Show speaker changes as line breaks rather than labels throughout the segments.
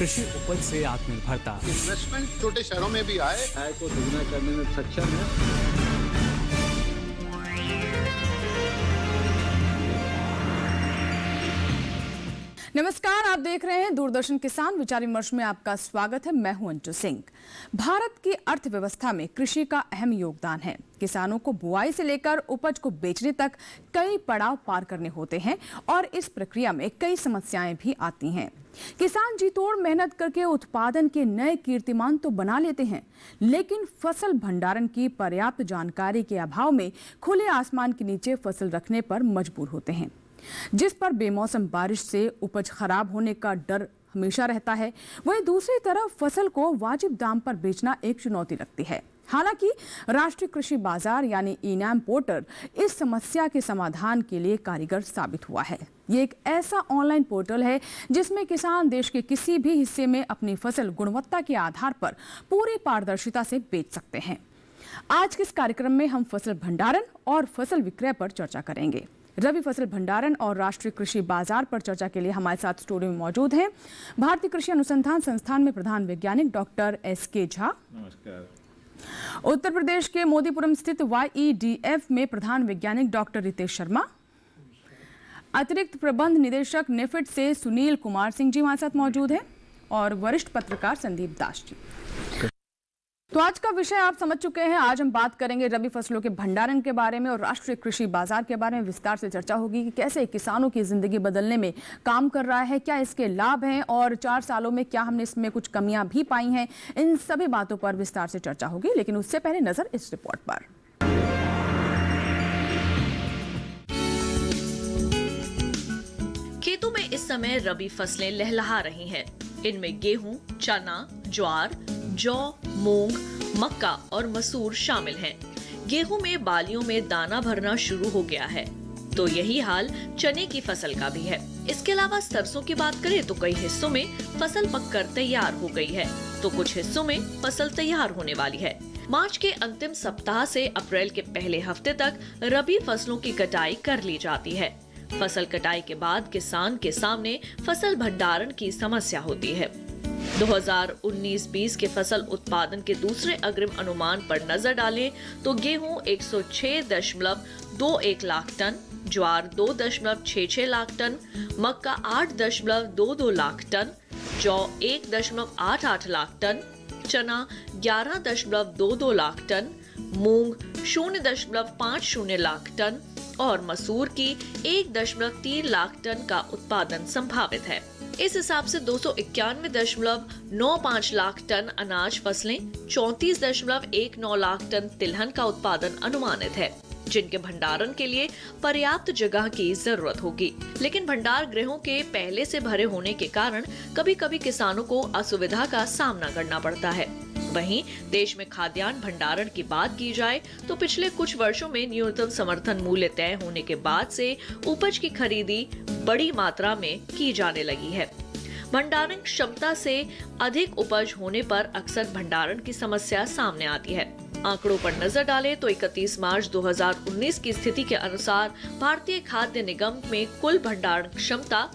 कृषि उपज से आत्मनिर्भरता।
इन्वेस्टमेंट छोटे शहरों में भी आए,
आय को दुगना करने में सक्षम है।
नमस्कार, आप देख रहे हैं दूरदर्शन किसान विचार विमर्श में आपका स्वागत है। मैं हूं अंजू सिंह। भारत की अर्थव्यवस्था में कृषि का अहम योगदान है। किसानों को बुआई से लेकर उपज को बेचने तक कई पड़ाव पार करने होते हैं और इस प्रक्रिया में कई समस्याएं भी आती हैं। किसान जी तोड़ मेहनत करके उत्पादन के नए कीर्तिमान तो बना लेते हैं, लेकिन फसल भंडारण की पर्याप्त जानकारी के अभाव में खुले आसमान के नीचे फसल रखने पर मजबूर होते हैं, जिस पर बेमौसम बारिश से उपज खराब होने का डर हमेशा रहता है। वहीं दूसरी तरफ फसल को वाजिब दाम पर बेचना एक चुनौती लगती है। हालांकि राष्ट्रीय कृषि बाजार यानी ई-नाम पोर्टल इस समस्या के समाधान के लिए कारगर साबित हुआ है। ये एक ऐसा ऑनलाइन पोर्टल है जिसमें किसान देश के किसी भी हिस्से में अपनी फसल गुणवत्ता के आधार पर पूरी पारदर्शिता से बेच सकते हैं। आज के इस कार्यक्रम में हम फसल भंडारण और फसल विक्रय पर चर्चा करेंगे। रबी फसल भंडारण और राष्ट्रीय कृषि बाजार पर चर्चा के लिए हमारे साथ स्टूडियो में मौजूद हैं भारतीय कृषि अनुसंधान संस्थान में प्रधान वैज्ञानिक डॉक्टर एस.के. झा।
नमस्कार।
उत्तर प्रदेश के मोदीपुरम स्थित YEDF में प्रधान वैज्ञानिक डॉक्टर रितेश शर्मा। अतिरिक्त प्रबंध निदेशक नेफेड से सुनील कुमार सिंह जी हमारे साथ मौजूद हैं और वरिष्ठ पत्रकार संदीप दास जी। तो आज का विषय आप समझ चुके हैं। आज हम बात करेंगे रबी फसलों के भंडारण के बारे में और राष्ट्रीय कृषि बाजार के बारे में। विस्तार से चर्चा होगी कि कैसे किसानों की जिंदगी बदलने में काम कर रहा है, क्या इसके लाभ हैं और 4 सालों में क्या हमने इसमें कुछ कमियां भी पाई हैं। इन सभी बातों पर विस्तार से चर्चा होगी, लेकिन उससे पहले नजर इस रिपोर्ट पर।
खेतों में इस समय रबी फसलें लहलहा रही हैं। इनमें गेहूं, चना, ज्वार, जौ, मूंग, मक्का और मसूर शामिल हैं। गेहूं में बालियों में दाना भरना शुरू हो गया है, तो यही हाल चने की फसल का भी है। इसके अलावा सरसों की बात करें तो कई हिस्सों में फसल पककर तैयार हो गई है, तो कुछ हिस्सों में फसल तैयार होने वाली है। मार्च के अंतिम सप्ताह से अप्रैल के पहले हफ्ते तक रबी फसलों की कटाई कर ली जाती है। फसल कटाई के बाद किसान के सामने फसल भंडारण की समस्या होती है। 2019-20 के फसल उत्पादन के दूसरे अग्रिम अनुमान पर नजर डालें तो गेहूं 106.21 लाख टन, ज्वार 2.66 लाख टन, मक्का 8.22 लाख टन, जौ 1.88 लाख टन, चना 11.22 लाख टन, मूंग 0.50 लाख टन और मसूर की 1.3 लाख टन का उत्पादन संभावित है। इस हिसाब से 291.95 लाख टन अनाज फसलें, 34.19 लाख टन तिलहन का उत्पादन अनुमानित है, जिनके भंडारण के लिए पर्याप्त जगह की जरूरत होगी। लेकिन भंडार गृहों के पहले से भरे होने के कारण कभी कभी किसानों को असुविधा का सामना करना पड़ता है। वहीं देश में खाद्यान्न भंडारण की बात की जाए तो पिछले कुछ वर्षों में न्यूनतम समर्थन मूल्य तय होने के बाद से उपज की खरीदी बड़ी मात्रा में की जाने लगी है। भंडारण क्षमता से अधिक उपज होने पर अक्सर भंडारण की समस्या सामने आती है। आंकड़ों पर नजर डालें तो 31 मार्च 2019 की स्थिति के अनुसार भारतीय खाद्य निगम में कुल भंडारण क्षमता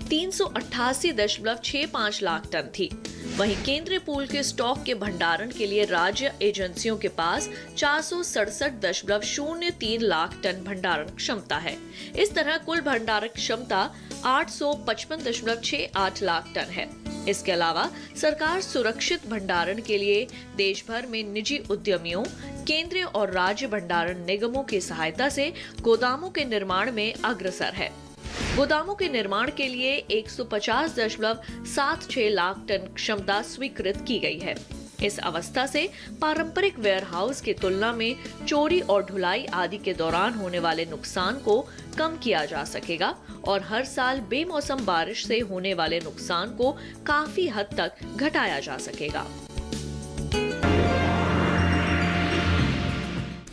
388.65 लाख टन थी। वहीं केंद्रीय पूल के स्टॉक के भंडारण के लिए राज्य एजेंसियों के पास 467.03 लाख टन भंडारण क्षमता है। इस तरह कुल भंडारण क्षमता 855.68 लाख टन है। इसके अलावा सरकार सुरक्षित भंडारण के लिए देश भर में निजी उद्यमियों, केंद्रीय और राज्य भंडारण निगमों की सहायता से गोदामों के निर्माण में अग्रसर है। गोदामों के निर्माण के लिए 150.76 लाख टन क्षमता स्वीकृत की गई है। इस अवस्था से पारंपरिक वेयरहाउस की तुलना में चोरी और ढुलाई आदि के दौरान होने वाले नुकसान को कम किया जा सकेगा और हर साल बेमौसम बारिश से होने वाले नुकसान को काफी हद तक घटाया जा सकेगा।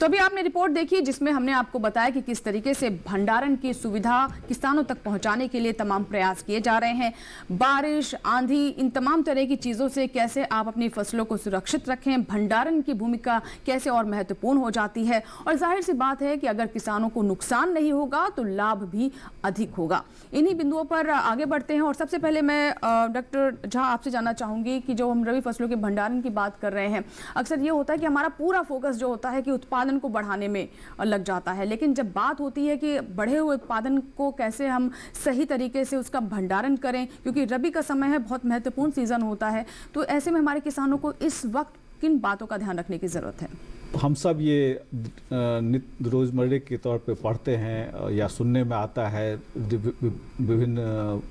तो अभी आपने रिपोर्ट देखी जिसमें हमने आपको बताया कि किस तरीके से भंडारण की सुविधा किसानों तक पहुंचाने के लिए तमाम प्रयास किए जा रहे हैं। बारिश, आंधी, इन तमाम तरह की चीज़ों से कैसे आप अपनी फसलों को सुरक्षित रखें, भंडारण की भूमिका कैसे और महत्वपूर्ण हो जाती है। और जाहिर सी बात है कि अगर किसानों को नुकसान नहीं होगा तो लाभ भी अधिक होगा। इन्हीं बिंदुओं पर आगे बढ़ते हैं और सबसे पहले मैं डॉक्टर झा आपसे जानना चाहूँगी कि जो हम रबी फसलों के भंडारण की बात कर रहे हैं, अक्सर ये होता है कि हमारा पूरा फोकस जो होता है कि उत्पादन को बढ़ाने में लग जाता है, लेकिन जब बात होती है कि बढ़े हुए उत्पादन को कैसे हम सही तरीके से उसका भंडारण करें, क्योंकि रबी का समय है, बहुत महत्वपूर्ण सीजन होता है, तो ऐसे में हमारे किसानों को इस वक्त किन बातों का ध्यान रखने की ज़रूरत है?
हम सब ये नित्य रोज़मर्रे के तौर पे पढ़ते हैं या सुनने में आता है विभिन्न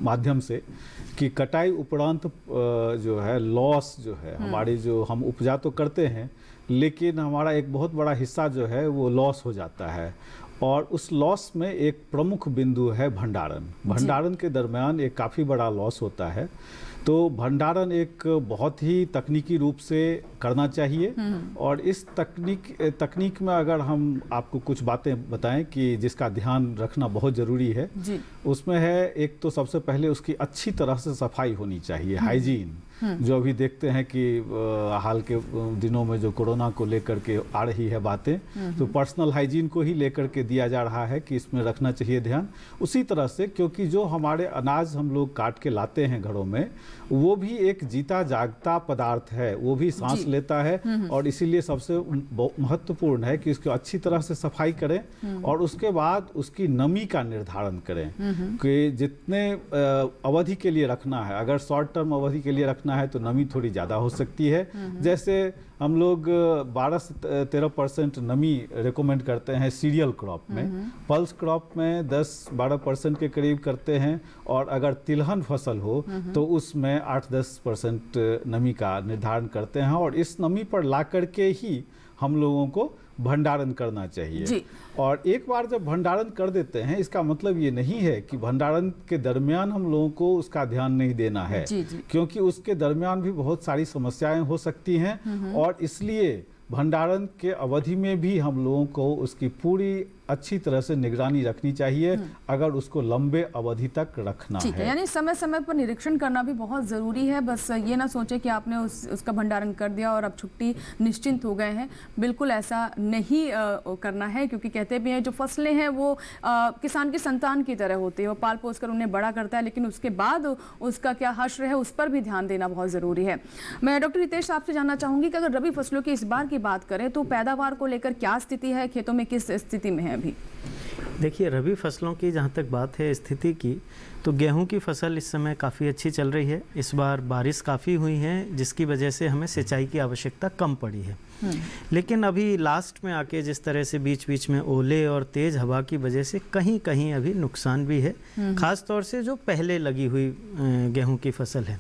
माध्यम से कि कटाई उपरांत जो है लॉस जो है हमारी, जो हम उपजा तो करते हैं लेकिन हमारा एक बहुत बड़ा हिस्सा जो है वो लॉस हो जाता है। और उस लॉस में एक प्रमुख बिंदु है भंडारण के दरमियान एक काफ़ी बड़ा लॉस होता है। तो भंडारण एक बहुत ही तकनीकी रूप से करना चाहिए। और इस तकनीक में अगर हम आपको कुछ बातें बताएं कि जिसका ध्यान रखना बहुत ज़रूरी है, उसमें है एक तो सबसे पहले उसकी अच्छी तरह से सफाई होनी चाहिए, हाइजीन। जो अभी देखते हैं कि हाल के दिनों में जो कोरोना को लेकर के आ रही है बातें, तो पर्सनल हाइजीन को ही लेकर के दिया जा रहा है कि इसमें रखना चाहिए ध्यान। उसी तरह से क्योंकि जो हमारे अनाज हम लोग काट के लाते हैं घरों में, वो भी एक जीता जागता पदार्थ है, वो भी सांस लेता है। और इसीलिए सबसे महत्वपूर्ण है कि उसकी अच्छी तरह से सफाई करें और उसके बाद उसकी नमी का निर्धारण करें कि जितने अवधि के लिए रखना है, अगर शॉर्ट टर्म अवधि के लिए रखना है तो नमी थोड़ी ज़्यादा हो सकती है। जैसे हम लोग 12 से 13% नमी रिकमेंड करते हैं सीरियल क्रॉप में, पल्स क्रॉप में 10-12% के करीब करते हैं, और अगर तिलहन फसल हो तो उसमें 8-10% नमी का निर्धारण करते हैं। और इस नमी पर ला करके ही हम लोगों को भंडारण करना चाहिए। और एक बार जब भंडारण कर देते हैं, इसका मतलब ये नहीं है कि भंडारण के दरमियान हम लोगों को उसका ध्यान नहीं देना है, क्योंकि उसके दरमियान भी बहुत सारी समस्याएं हो सकती हैं। और इसलिए भंडारण के अवधि में भी हम लोगों को उसकी पूरी अच्छी तरह से निगरानी रखनी चाहिए अगर उसको लंबे अवधि तक रखना है।
यानी समय समय पर निरीक्षण करना भी बहुत ज़रूरी है। बस ये ना सोचे कि आपने उसका भंडारण कर दिया और अब छुट्टी निश्चिंत हो गए हैं, बिल्कुल ऐसा नहीं करना है। क्योंकि कहते भी हैं जो फसलें हैं वो किसान की संतान की तरह होती है, वो पाल पोस कर उन्हें बड़ा करता है, लेकिन उसके बाद उसका क्या हश्र है उस पर भी ध्यान देना बहुत ज़रूरी है। मैं डॉक्टर रितेश आपसे जानना चाहूँगी कि अगर रबी फसलों की इस बार की बात करें तो पैदावार को लेकर क्या स्थिति है, खेतों में किस स्थिति में है अभी?
देखिए, रबी फसलों की जहाँ तक बात है स्थिति की, तो गेहूं की फसल इस समय काफ़ी अच्छी चल रही है। इस बार बारिश काफ़ी हुई है जिसकी वजह से हमें सिंचाई की आवश्यकता कम पड़ी है। लेकिन अभी लास्ट में आके जिस तरह से बीच बीच में ओले और तेज़ हवा की वजह से कहीं कहीं अभी नुकसान भी है, ख़ास तौर से जो पहले लगी हुई गेहूं की फसल है।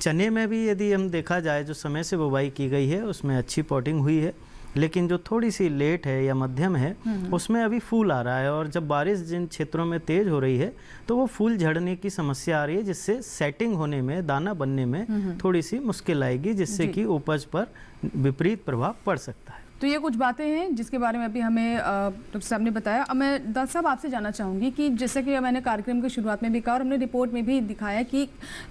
चने में भी यदि हम देखा जाए, जो समय से बुवाई की गई है उसमें अच्छी पॉटिंग हुई है, लेकिन जो थोड़ी सी लेट है या मध्यम है उसमें अभी फूल आ रहा है। और जब बारिश जिन क्षेत्रों में तेज़ हो रही है तो वो फूल झड़ने की समस्या आ रही है, जिससे सेटिंग होने में, दाना बनने में थोड़ी सी मुश्किल आएगी, जिससे कि उपज पर विपरीत प्रभाव पड़ सकता है।
तो ये कुछ बातें हैं जिसके बारे में अभी हमें डॉक्टर साहब ने बताया। अब मैं डॉक्टर साहब आपसे जानना चाहूँगी कि जैसे कि मैंने कार्यक्रम की शुरुआत में भी कहा और हमने रिपोर्ट में भी दिखाया कि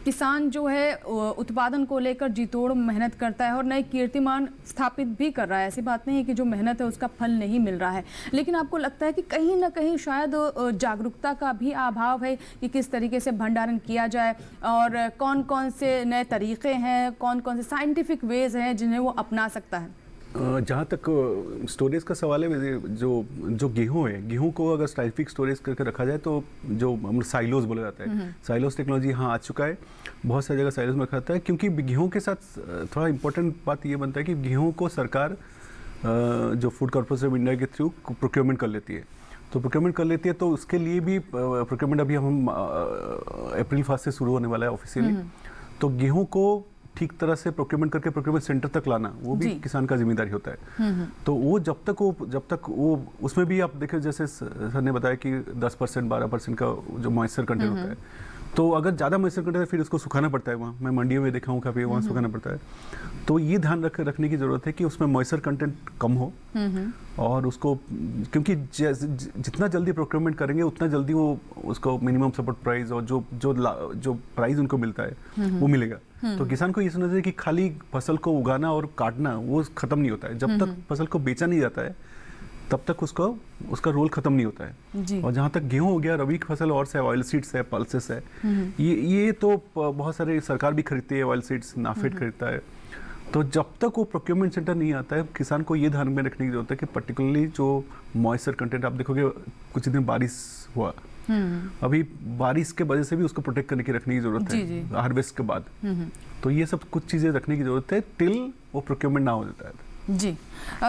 किसान जो है उत्पादन को लेकर जी तोड़ मेहनत करता है और नए कीर्तिमान स्थापित भी कर रहा है। ऐसी बात नहीं है कि जो मेहनत है उसका फल नहीं मिल रहा है, लेकिन आपको लगता है कि कहीं ना कहीं शायद जागरूकता का भी अभाव है कि किस तरीके से भंडारण किया जाए और कौन कौन से नए तरीके हैं, कौन कौन से साइंटिफिक वेज हैं जिन्हें वो अपना सकता है?
जहाँ तक स्टोरेज का सवाल है, जो गेहूँ है, गेहूँ को अगर साइंटिफिक स्टोरेज करके रखा जाए तो जो हम साइलोज बोला जाता है, साइलोज टेक्नोलॉजी यहाँ आ चुका है। बहुत सारी जगह साइलोज में रखा जाता है, क्योंकि गेहूँ के साथ थोड़ा इंपॉर्टेंट बात ये बनता है कि गेहूँ को सरकार जो फूड कॉर्पोरेशन ऑफ इंडिया के थ्रू प्रोक्योरमेंट कर लेती है। तो प्रोक्योरमेंट कर लेती है तो उसके लिए भी प्रोक्योरमेंट अभी हम अप्रैल 1 से शुरू होने वाला है ऑफिशियली। तो गेहूँ को ठीक तरह से प्रोक्योरमेंट करके प्रोक्योरमेंट सेंटर तक लाना वो भी किसान का जिम्मेदारी होता है। तो वो जब तक वो उसमें भी आप देखें, जैसे सर ने बताया कि 10% 12% का जो मॉइस्चर कंटेंट होता है, तो अगर ज़्यादा मॉइस्चर कंटेंट है फिर उसको सुखाना पड़ता है, वहाँ मैं मंडियों में देखा हूँ काफ़ी, वहाँ सुखाना पड़ता है। तो ये ध्यान रखने की ज़रूरत है कि उसमें मॉइस्चर कंटेंट कम हो, और उसको, क्योंकि जितना जल्दी प्रोक्योरमेंट करेंगे उतना जल्दी वो उसको मिनिमम सपोर्ट प्राइस और जो प्राइस उनको मिलता है वो मिलेगा। तो किसान को ये समझना चाहिए कि खाली फसल को उगाना और काटना वो खत्म नहीं होता है। जब तक फसल को बेचा नहीं जाता है तब तक उसका रोल खत्म नहीं होता है। और जहाँ तक गेहूं हो गया, रबी की फसल और से ऑयल सीड्स है, पल्सेस है, ये तो बहुत सारे सरकार भी खरीदती है, ऑयल सीड्स नाफेड खरीदता है। तो जब तक वो प्रोक्योरमेंट सेंटर नहीं आता है, किसान को ये ध्यान में रखने की जरूरत है कि पर्टिकुलरली जो मॉइस्चर कंटेंट, आप देखोगे कुछ दिन बारिश हुआ, अभी बारिश के वजह से भी उसको प्रोटेक्ट करने की रखने की जरूरत है हार्वेस्ट के बाद। तो ये सब कुछ चीज़ें रखने की जरूरत है टिल वो प्रोक्योरमेंट ना हो जाता है।
जी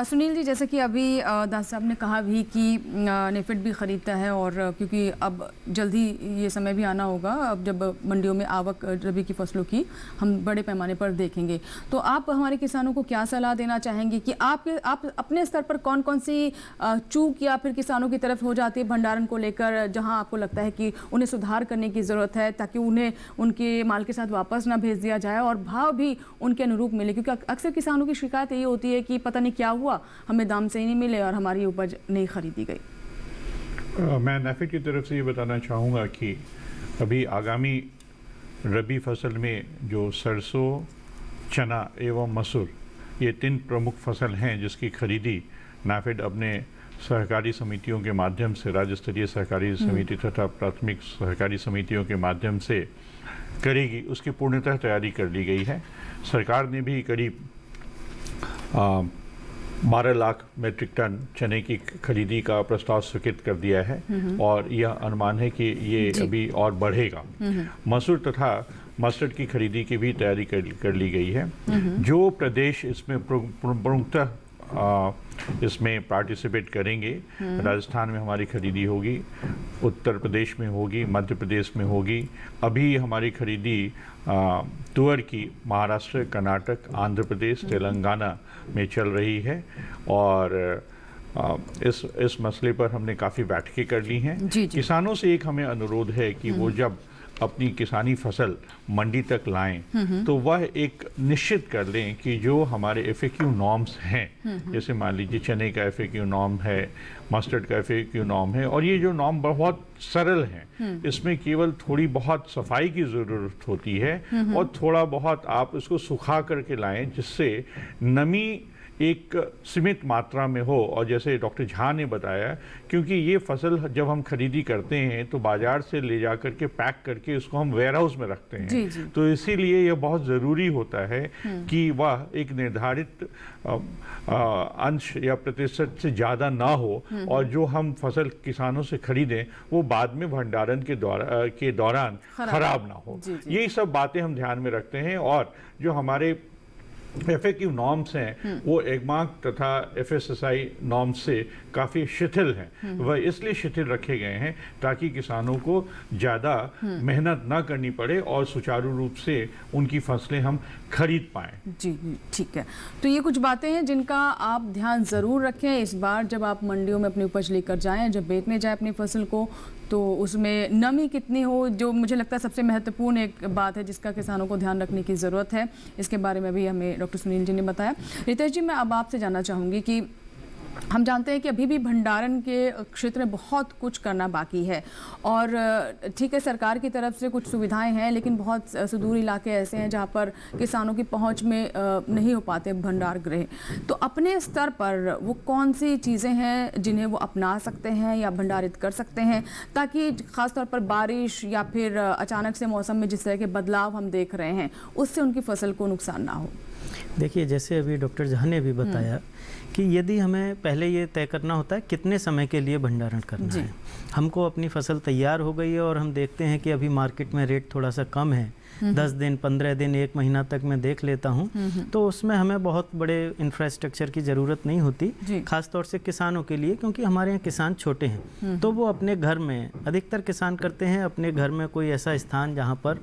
सुनील जी, जैसे कि अभी दास साहब ने कहा भी कि नेफेड भी ख़रीदता है, और क्योंकि अब जल्दी ये समय भी आना होगा अब जब मंडियों में आवक रबी की फसलों की हम बड़े पैमाने पर देखेंगे, तो आप हमारे किसानों को क्या सलाह देना चाहेंगे कि आप अपने स्तर पर कौन कौन सी चूक या फिर किसानों की तरफ हो जाती है भंडारण को लेकर, जहाँ आपको लगता है कि उन्हें सुधार करने की ज़रूरत है ताकि उन्हें उनके माल के साथ वापस ना भेज दिया जाए और भाव भी उनके अनुरूप मिले? क्योंकि अक्सर किसानों की शिकायत ये होती है कि पता नहीं क्या हुआ, हमें दाम सही नहीं मिले और हमारी उपज नहीं खरीदी गई।
मैं नेफेड की तरफ से ये बताना चाहूँगा कि अभी आगामी रबी फसल में जो सरसों, चना एवं मसूर, ये 3 प्रमुख फसल हैं जिसकी खरीदी नेफेड अपने सहकारी समितियों के माध्यम से, राज्य स्तरीय सहकारी समिति तथा प्राथमिक सहकारी समितियों के माध्यम से करेगी, उसकी पूर्णतः तैयारी कर ली गई है। सरकार ने भी करीब 12 लाख मीट्रिक टन चने की खरीदी का प्रस्ताव स्वीकृत कर दिया है, और यह अनुमान है कि ये अभी और बढ़ेगा। मसूर तथा मस्टर्ड की खरीदी की भी तैयारी कर ली गई है। जो प्रदेश इसमें प्रमुखतः इसमें पार्टिसिपेट करेंगे, राजस्थान में हमारी खरीदी होगी, उत्तर प्रदेश में होगी, मध्य प्रदेश में होगी। अभी हमारी खरीदी तुअर की महाराष्ट्र, कर्नाटक, आंध्र प्रदेश, तेलंगाना में चल रही है, और इस मसले पर हमने काफ़ी बैठकें कर ली हैं। किसानों से एक हमें अनुरोध है कि वो जब अपनी किसानी फसल मंडी तक लाएं तो वह एक निश्चित कर लें कि जो हमारे FAQ नॉर्म्स हैं, जैसे मान लीजिए चने का FAQ नॉर्म है, मस्टर्ड का FAQ नॉर्म है, और ये जो नॉर्म बहुत सरल हैं, इसमें केवल थोड़ी बहुत सफाई की ज़रूरत होती है और थोड़ा बहुत आप इसको सुखा करके लाएं जिससे नमी एक सीमित मात्रा में हो। और जैसे डॉक्टर झा ने बताया, क्योंकि ये फसल जब हम खरीदी करते हैं तो बाजार से ले जा करके पैक करके उसको हम वेयर हाउस में रखते हैं, तो इसीलिए यह बहुत ज़रूरी होता है कि वह एक निर्धारित अंश या प्रतिशत से ज़्यादा ना हो, और जो हम फसल किसानों से खरीदें वो बाद में भंडारण के दौरान खराब ना हो। यही सब बातें हम ध्यान में रखते हैं। और जो हमारे FAQ नॉर्म्स हैं वो एगमार्क तथा FSSAI नॉर्म्स से काफ़ी शिथिल हैं। वह इसलिए शिथिल रखे गए हैं ताकि किसानों को ज़्यादा मेहनत ना करनी पड़े और सुचारू रूप से उनकी फसलें हम खरीद पाएँ।
जी ठीक है, तो ये कुछ बातें हैं जिनका आप ध्यान ज़रूर रखें इस बार जब आप मंडियों में अपनी उपज लेकर जाएं, जब बेचने जाएं अपनी फसल को, तो उसमें नमी कितनी हो, जो मुझे लगता है सबसे महत्वपूर्ण एक बात है जिसका किसानों को ध्यान रखने की ज़रूरत है। इसके बारे में भी हमें डॉक्टर सुनील जी ने बताया। रितेश जी, मैं अब आपसे जानना चाहूँगी कि हम जानते हैं कि अभी भी भंडारण के क्षेत्र में बहुत कुछ करना बाकी है, और ठीक है सरकार की तरफ से कुछ सुविधाएं हैं, लेकिन बहुत सुदूर इलाके ऐसे हैं जहां पर किसानों की पहुंच में नहीं हो पाते भंडार गृह। तो अपने स्तर पर वो कौन सी चीज़ें हैं जिन्हें वो अपना सकते हैं या भंडारित कर सकते हैं, ताकि ख़ासतौर पर बारिश या फिर अचानक से मौसम में जिस तरह के बदलाव हम देख रहे हैं उससे उनकी फसल को नुकसान ना हो?
देखिए, जैसे अभी डॉक्टर झा ने भी बताया कि यदि हमें पहले ये तय करना होता है कितने समय के लिए भंडारण करना है। हमको अपनी फसल तैयार हो गई है और हम देखते हैं कि अभी मार्केट में रेट थोड़ा सा कम है, 10 दिन, 15 दिन, 1 महीना तक मैं देख लेता हूँ, तो उसमें हमें बहुत बड़े इंफ्रास्ट्रक्चर की ज़रूरत नहीं होती, खासतौर से किसानों के लिए, क्योंकि हमारे यहाँ किसान छोटे हैं। तो वो अपने घर में, अधिकतर किसान करते हैं अपने घर में कोई ऐसा स्थान जहाँ पर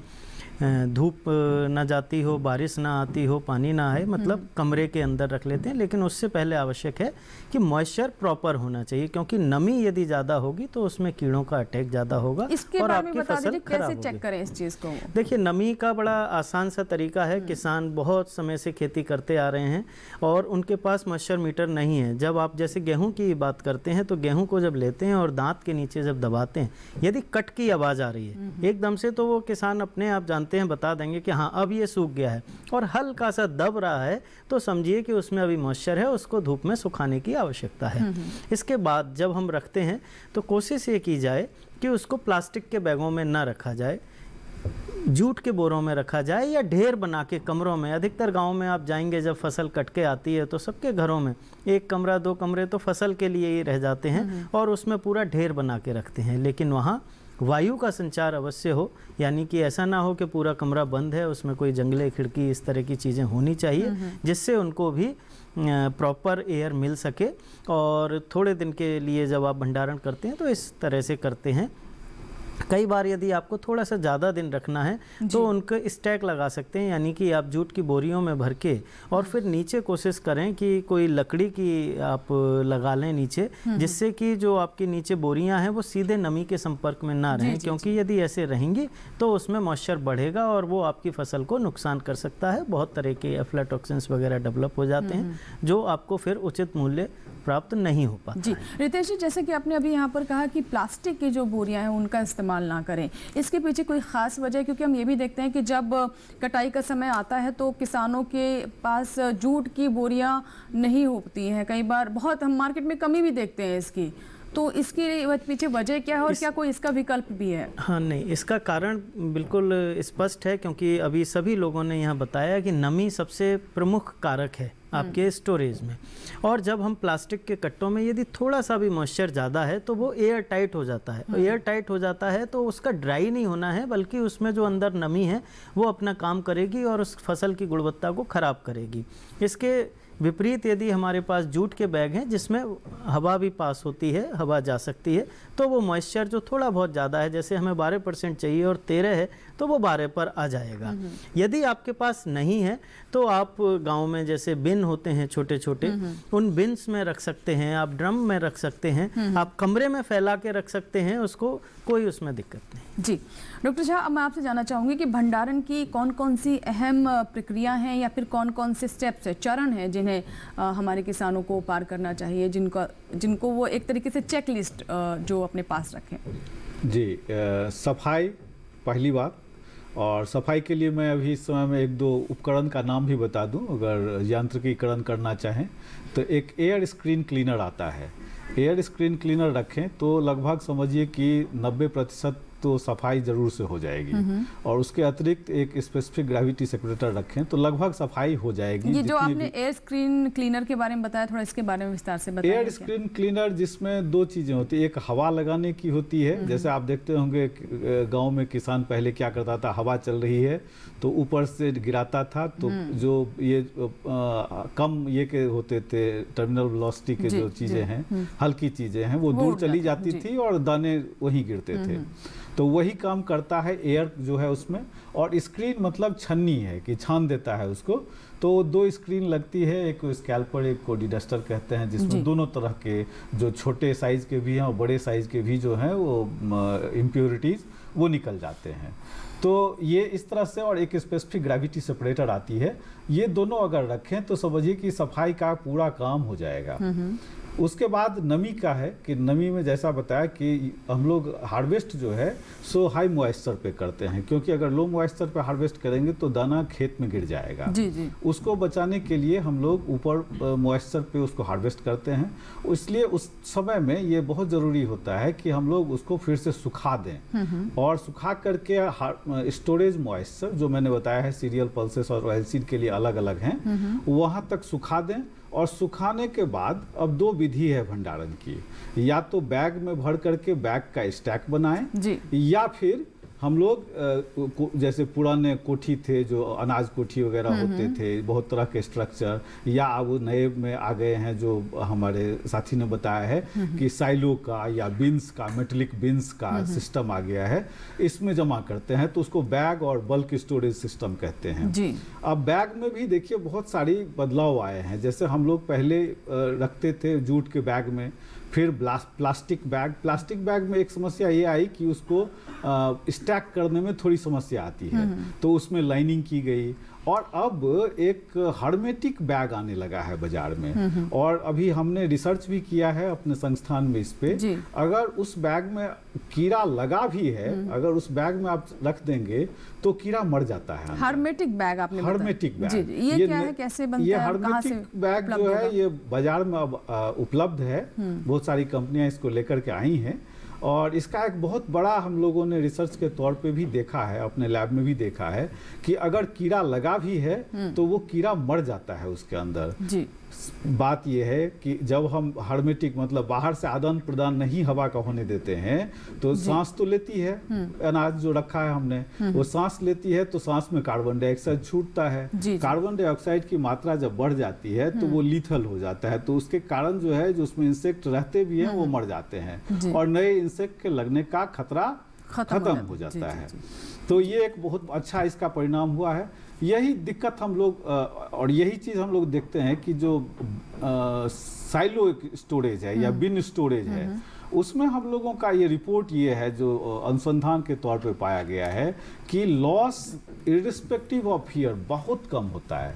धूप ना जाती हो, बारिश ना आती हो, पानी ना आए, मतलब कमरे के अंदर रख लेते हैं। लेकिन उससे पहले आवश्यक है कि मॉइस्चर प्रॉपर होना चाहिए, क्योंकि नमी यदि ज़्यादा होगी तो उसमें कीड़ों का अटैक ज़्यादा होगा
इसके
और
बारे में
आपकी
बता
फसल
दीजिए
खराब
कैसे चेक
होगी।
करें इस चीज़ को?
देखिए, नमी का बड़ा आसान सा तरीका है। किसान बहुत समय से खेती करते आ रहे हैं और उनके पास मॉइस्चर मीटर नहीं है। जब आप जैसे गेहूं की बात करते हैं तो गेहूं को जब लेते हैं और दांत के नीचे जब दबाते हैं, यदि कट की आवाज़ आ रही है एकदम से, तो वो किसान अपने आप जानते हैं, बता देंगे कि हाँ अब ये सूख गया है। और हल्का सा दब रहा है तो समझिए कि उसमें अभी मॉइस्चर है, उसको धूप में सुखाने की आवश्यकता है। इसके बाद जब हम रखते हैं तो कोशिश ये की जाए कि उसको प्लास्टिक के बैगों में ना रखा जाए, जूट के बोरों में रखा जाए या ढेर बना के कमरों में। अधिकतर गांव में आप जाएंगे, जब फसल कट के आती है तो सबके घरों में 1 कमरा 2 कमरे तो फसल के लिए ही रह जाते हैं और उसमें पूरा ढेर बना के रखते हैं। लेकिन वहाँ वायु का संचार अवश्य हो, यानी कि ऐसा ना हो कि पूरा कमरा बंद है, उसमें कोई जंगले, खिड़की, इस तरह की चीज़ें होनी चाहिए जिससे उनको भी प्रॉपर एयर मिल सके। और थोड़े दिन के लिए जब आप भंडारण करते हैं तो इस तरह से करते हैं। कई बार यदि आपको थोड़ा सा ज़्यादा दिन रखना है तो उनको स्टैक लगा सकते हैं, यानी कि आप जूट की बोरियों में भर के और फिर नीचे कोशिश करें कि कोई लकड़ी की आप लगा लें नीचे, जिससे कि जो आपकी नीचे बोरियां हैं वो सीधे नमी के संपर्क में ना रहें, क्योंकि यदि ऐसे रहेंगी तो उसमें मॉइस्चर बढ़ेगा और वो आपकी फसल को नुकसान कर सकता है। बहुत तरह के एफ्लाटॉक्सिन्स वगैरह डेवलप हो जाते हैं जो आपको फिर उचित मूल्य प्राप्त नहीं हो पाता।
जी रितेश जी, जैसे कि आपने अभी यहाँ पर कहा कि प्लास्टिक की जो बोरियां हैं उनका इस्तेमाल ना करें, इसके पीछे कोई ख़ास वजह है? क्योंकि हम ये भी देखते हैं कि जब कटाई का समय आता है तो किसानों के पास जूट की बोरियां नहीं होती हैं, कई बार बहुत हम मार्केट में कमी भी देखते हैं इसकी, तो इसके पीछे वजह क्या है और क्या कोई इसका विकल्प भी है?
हाँ, नहीं, इसका कारण बिल्कुल स्पष्ट है, क्योंकि अभी सभी लोगों ने यहाँ बताया कि नमी सबसे प्रमुख कारक है आपके स्टोरेज में। और जब हम प्लास्टिक के कट्टों में यदि थोड़ा सा भी मॉइस्चर ज़्यादा है तो वो एयर टाइट हो जाता है। एयर टाइट हो जाता है तो उसका ड्राई नहीं होना है, बल्कि उसमें जो अंदर नमी है वो अपना काम करेगी और उस फसल की गुणवत्ता को ख़राब करेगी। इसके विपरीत यदि हमारे पास जूट के बैग हैं जिसमें हवा भी पास होती है, हवा जा सकती है, तो वो मॉइस्चर जो थोड़ा बहुत ज़्यादा है, जैसे हमें 12% चाहिए और 13 है, तो वो 12 पर आ जाएगा। यदि आपके पास नहीं है तो आप गांव में जैसे बिन होते हैं छोटे छोटे, उन बिन्स में रख सकते हैं, आप ड्रम में रख सकते हैं, आप कमरे में फैला के रख सकते हैं उसको, कोई उसमें दिक्कत नहीं।
जी डॉक्टर झा, अब मैं आपसे जानना चाहूँगी कि भंडारण की कौन कौन सी अहम प्रक्रिया हैं या फिर कौन कौन से स्टेप्स है, चरण हैं जिन्हें हमारे किसानों को पार करना चाहिए, जिनको वो एक तरीके से चेक लिस्ट जो अपने पास रखें?
जी, सफाई पहली बात। और सफाई के लिए मैं अभी इस समय में 1-2 उपकरण का नाम भी बता दूं, अगर यांत्रिकीकरण करना चाहें तो एक एयर स्क्रीन क्लीनर आता है। एयर स्क्रीन क्लीनर रखें तो लगभग समझिए कि 90% तो सफाई ज़रूर से हो जाएगी। और उसके अतिरिक्त एक स्पेसिफिक ग्रेविटी सेपरेटर रखें तो लगभग सफाई हो जाएगी।
ये जो आपने एयर स्क्रीन क्लीनर के बारे में बताया, थोड़ा इसके बारे में विस्तार से बताइए।
एयर स्क्रीन क्लीनर जिसमें 2 चीज़ें होती है, एक हवा लगाने की होती है, जैसे आप देखते होंगे गांव में किसान पहले क्या करता था, हवा चल रही है तो ऊपर से गिराता था, तो जो ये कम ये के होते थे टर्मिनल वेलोसिटी के जो चीज़ें हैं, हल्की चीज़ें हैं, वो दूर चली जाती थी और दाने वहीं गिरते थे। तो वही काम करता है एयर जो है उसमें। और स्क्रीन मतलब छन्नी है कि छान देता है उसको। तो 2 स्क्रीन लगती है, एक स्कैल्पर, एक को डिडस्टर कहते हैं, जिसमें दोनों तरह के जो छोटे साइज़ के भी हैं और बड़े साइज़ के भी जो हैं वो इम्प्योरिटीज़ वो निकल जाते हैं। तो ये इस तरह से, और एक स्पेसिफिक ग्रेविटी सेपरेटर आती है, ये दोनों अगर रखें तो समझिए कि सफाई का पूरा काम हो जाएगा। उसके बाद नमी का है कि नमी में जैसा बताया कि हम लोग हार्वेस्ट जो है सो हाई मॉइस्चर पे करते हैं, क्योंकि अगर लो मॉइस्चर पे हार्वेस्ट करेंगे तो दाना खेत में गिर जाएगा। जी। उसको बचाने के लिए हम लोग ऊपर मॉइस्चर पे उसको हार्वेस्ट करते हैं। इसलिए उस समय में ये बहुत ज़रूरी होता है कि हम लोग उसको फिर से सुखा दें, और सुखा करके स्टोरेज मॉइस्चर जो मैंने बताया है सीरियल पल्सेस और ऑयलसीड के लिए अलग अलग हैं, वहाँ तक सुखा दें। और सुखाने के बाद अब 2 विधि है भंडारण की, या तो बैग में भर करके बैग का स्टैक बनाएं, या फिर हम लोग जैसे पुराने कोठी थे जो अनाज कोठी वगैरह होते थे, बहुत तरह के स्ट्रक्चर, या अब नए में आ गए हैं जो हमारे साथी ने बताया है कि साइलो का या बिन्स का, मेटलिक बिन्स का सिस्टम आ गया है, इसमें जमा करते हैं, तो उसको बैग और बल्क स्टोरेज सिस्टम कहते हैं
जी।
अब बैग में भी देखिए बहुत सारी बदलाव आए हैं। जैसे हम लोग पहले रखते थे जूट के बैग में, फिर प्लास्टिक बैग में एक समस्या ये आई कि उसको स्टैक करने में थोड़ी समस्या आती है, तो उसमें लाइनिंग की गई, और अब एक हर्मेटिक बैग आने लगा है बाजार में, और अभी हमने रिसर्च भी किया है अपने संस्थान में इस पे। अगर उस बैग में कीड़ा लगा भी है, अगर उस बैग में आप रख देंगे तो कीड़ा मर जाता है।
हर्मेटिक बैग आपने बताया।
हर्मेटिक बैग
जी, ये क्या है, कैसे बनता
ये
है, कहाँ से
हर्मेटिक बैग जो है ये बाजार में अब उपलब्ध है, बहुत सारी कंपनियां इसको लेकर के आई हैं, और इसका एक बहुत बड़ा हम लोगों ने रिसर्च के तौर पे भी देखा है, अपने लैब में भी देखा है कि अगर कीड़ा लगा भी है तो वो कीड़ा मर जाता है उसके अंदर
जी।
बात यह है कि जब हम हर्मेटिक मतलब बाहर से आदान प्रदान नहीं हवा का होने देते हैं तो सांस तो लेती है, अनाज जो रखा है हमने वो सांस लेती है, तो सांस में कार्बन डाइऑक्साइड छूटता है। कार्बन डाइऑक्साइड की मात्रा जब बढ़ जाती है तो वो लीथल हो जाता है, तो उसके कारण जो है जो उसमें इंसेक्ट रहते भी हैं वो मर जाते हैं, और नए इंसेक्ट के लगने का खतरा खत्म हो जाता है। तो ये एक बहुत अच्छा इसका परिणाम हुआ है। यही दिक्कत हम लोग और यही चीज़ हम लोग देखते हैं कि जो साइलो स्टोरेज है या बिन स्टोरेज है, उसमें हम लोगों का ये रिपोर्ट ये है जो अनुसंधान के तौर पे पाया गया है कि लॉस इर्रिस्पेक्टिव ऑफ ईयर बहुत कम होता है।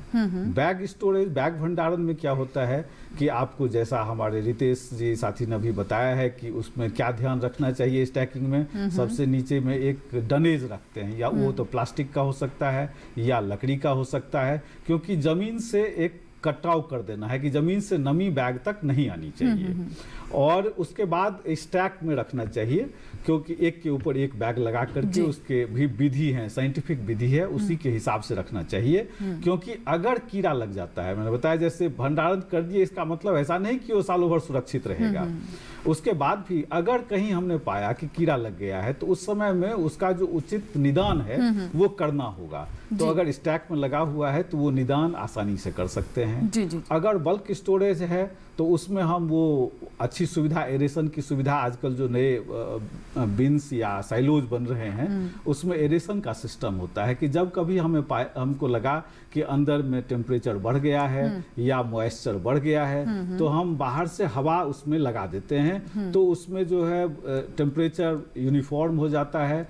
बैग स्टोरेज, बैग भंडारण में क्या होता है कि आपको जैसा हमारे रितेश जी साथी ने भी बताया है कि उसमें क्या ध्यान रखना चाहिए स्टैकिंग में। सबसे नीचे में एक डनेज रखते हैं, या वो तो प्लास्टिक का हो सकता है या लकड़ी का हो सकता है, क्योंकि जमीन से एक कटाव कर देना है कि जमीन से नमी बैग तक नहीं आनी चाहिए, और उसके बाद स्टैक में रखना चाहिए, क्योंकि एक के ऊपर एक बैग लगा करके उसके भी विधि है, साइंटिफिक विधि है, उसी के हिसाब से रखना चाहिए। क्योंकि अगर कीड़ा लग जाता है, मैंने बताया जैसे भंडारण कर दिए, इसका मतलब ऐसा नहीं कि वो सालों भर सुरक्षित रहेगा। उसके बाद भी अगर कहीं हमने पाया कि कीड़ा लग गया है तो उस समय में उसका जो उचित निदान है वो करना होगा। तो अगर स्टैक में लगा हुआ है तो वो निदान आसानी से कर सकते हैं। अगर बल्क स्टोरेज है तो उसमें हम वो अच्छी सुविधा, एरेशन की सुविधा, आजकल जो नए बिन्स या साइलोज बन रहे हैं उसमें एरेशन का सिस्टम होता है कि जब कभी हमको लगा कि अंदर में टेम्परेचर बढ़ गया है या मॉइस्चर बढ़ गया है तो हम बाहर से हवा उसमें लगा देते हैं, तो उसमें जो है टेम्परेचर यूनिफॉर्म हो जाता है,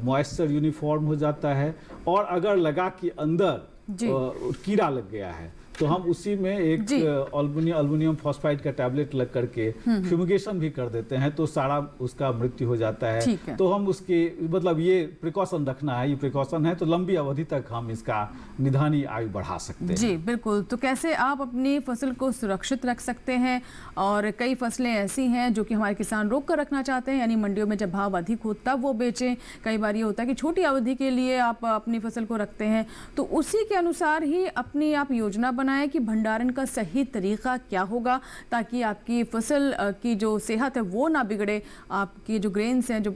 मॉइस्चर यूनिफॉर्म हो जाता है, और अगर लगा कि अंदर कीड़ा लग गया है तो हम उसी में एक एल्युमिनियम फॉस्फाइड का टैबलेट लग करके फ्यूमिगेशन भी कर देते हैं, तो सारा उसका मृत्यु हो जाता है। तो हम उसके मतलब ये प्रिकॉशन रखना है, ये प्रिकॉशन है, तो लंबी अवधि तक हम इसका निधानी आयु बढ़ा सकते हैं।
जी बिल्कुल। तो कैसे आप अपनी फसल को सुरक्षित रख सकते हैं, और कई फसलें ऐसी हैं जो कि हमारे किसान रोक कर रखना चाहते हैं, यानी मंडियों में जब भाव अधिक हो तब वो बेचें। कई बार ये होता है कि छोटी अवधि के लिए आप अपनी फसल को रखते हैं, तो उसी के अनुसार ही अपनी आप योजना बनाएं कि भंडारण का सही तरीका क्या होगा, ताकि आपकी फसल की जो सेहत है वो ना बिगड़े, आपकी जो ग्रेन्स हैं, जो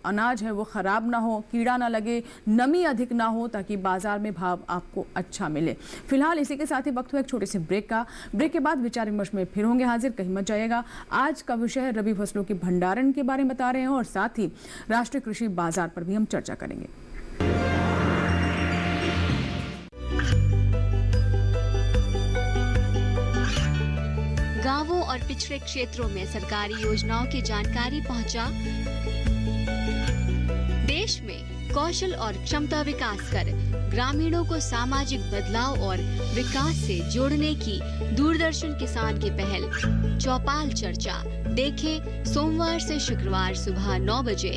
अनाज है वो ख़राब ना हो, कीड़ा ना लगे, नमी अधिक ना हो, ताकि बाजार में भाव आपको अच्छा मिले। फिलहाल इसी के साथ ही वक्त हुआ एक छोटे से ब्रेक का। ब्रेक के बाद विचार विमर्श में फिर होंगे हाजिर, कहीं मत जाइएगा। आज का विषय है रबी फसलों के भंडारण के बारे में बता रहे हैं, और साथ ही राष्ट्रीय कृषि बाजार पर भी हम चर्चा करेंगे।
गांवों और पिछड़े क्षेत्रों में सरकारी योजनाओं की जानकारी पहुंचा। देश में कौशल और क्षमता विकास कर ग्रामीणों को सामाजिक बदलाव और विकास से जोड़ने की दूरदर्शन किसान की पहल चौपाल चर्चा देखें सोमवार से शुक्रवार सुबह 9 बजे।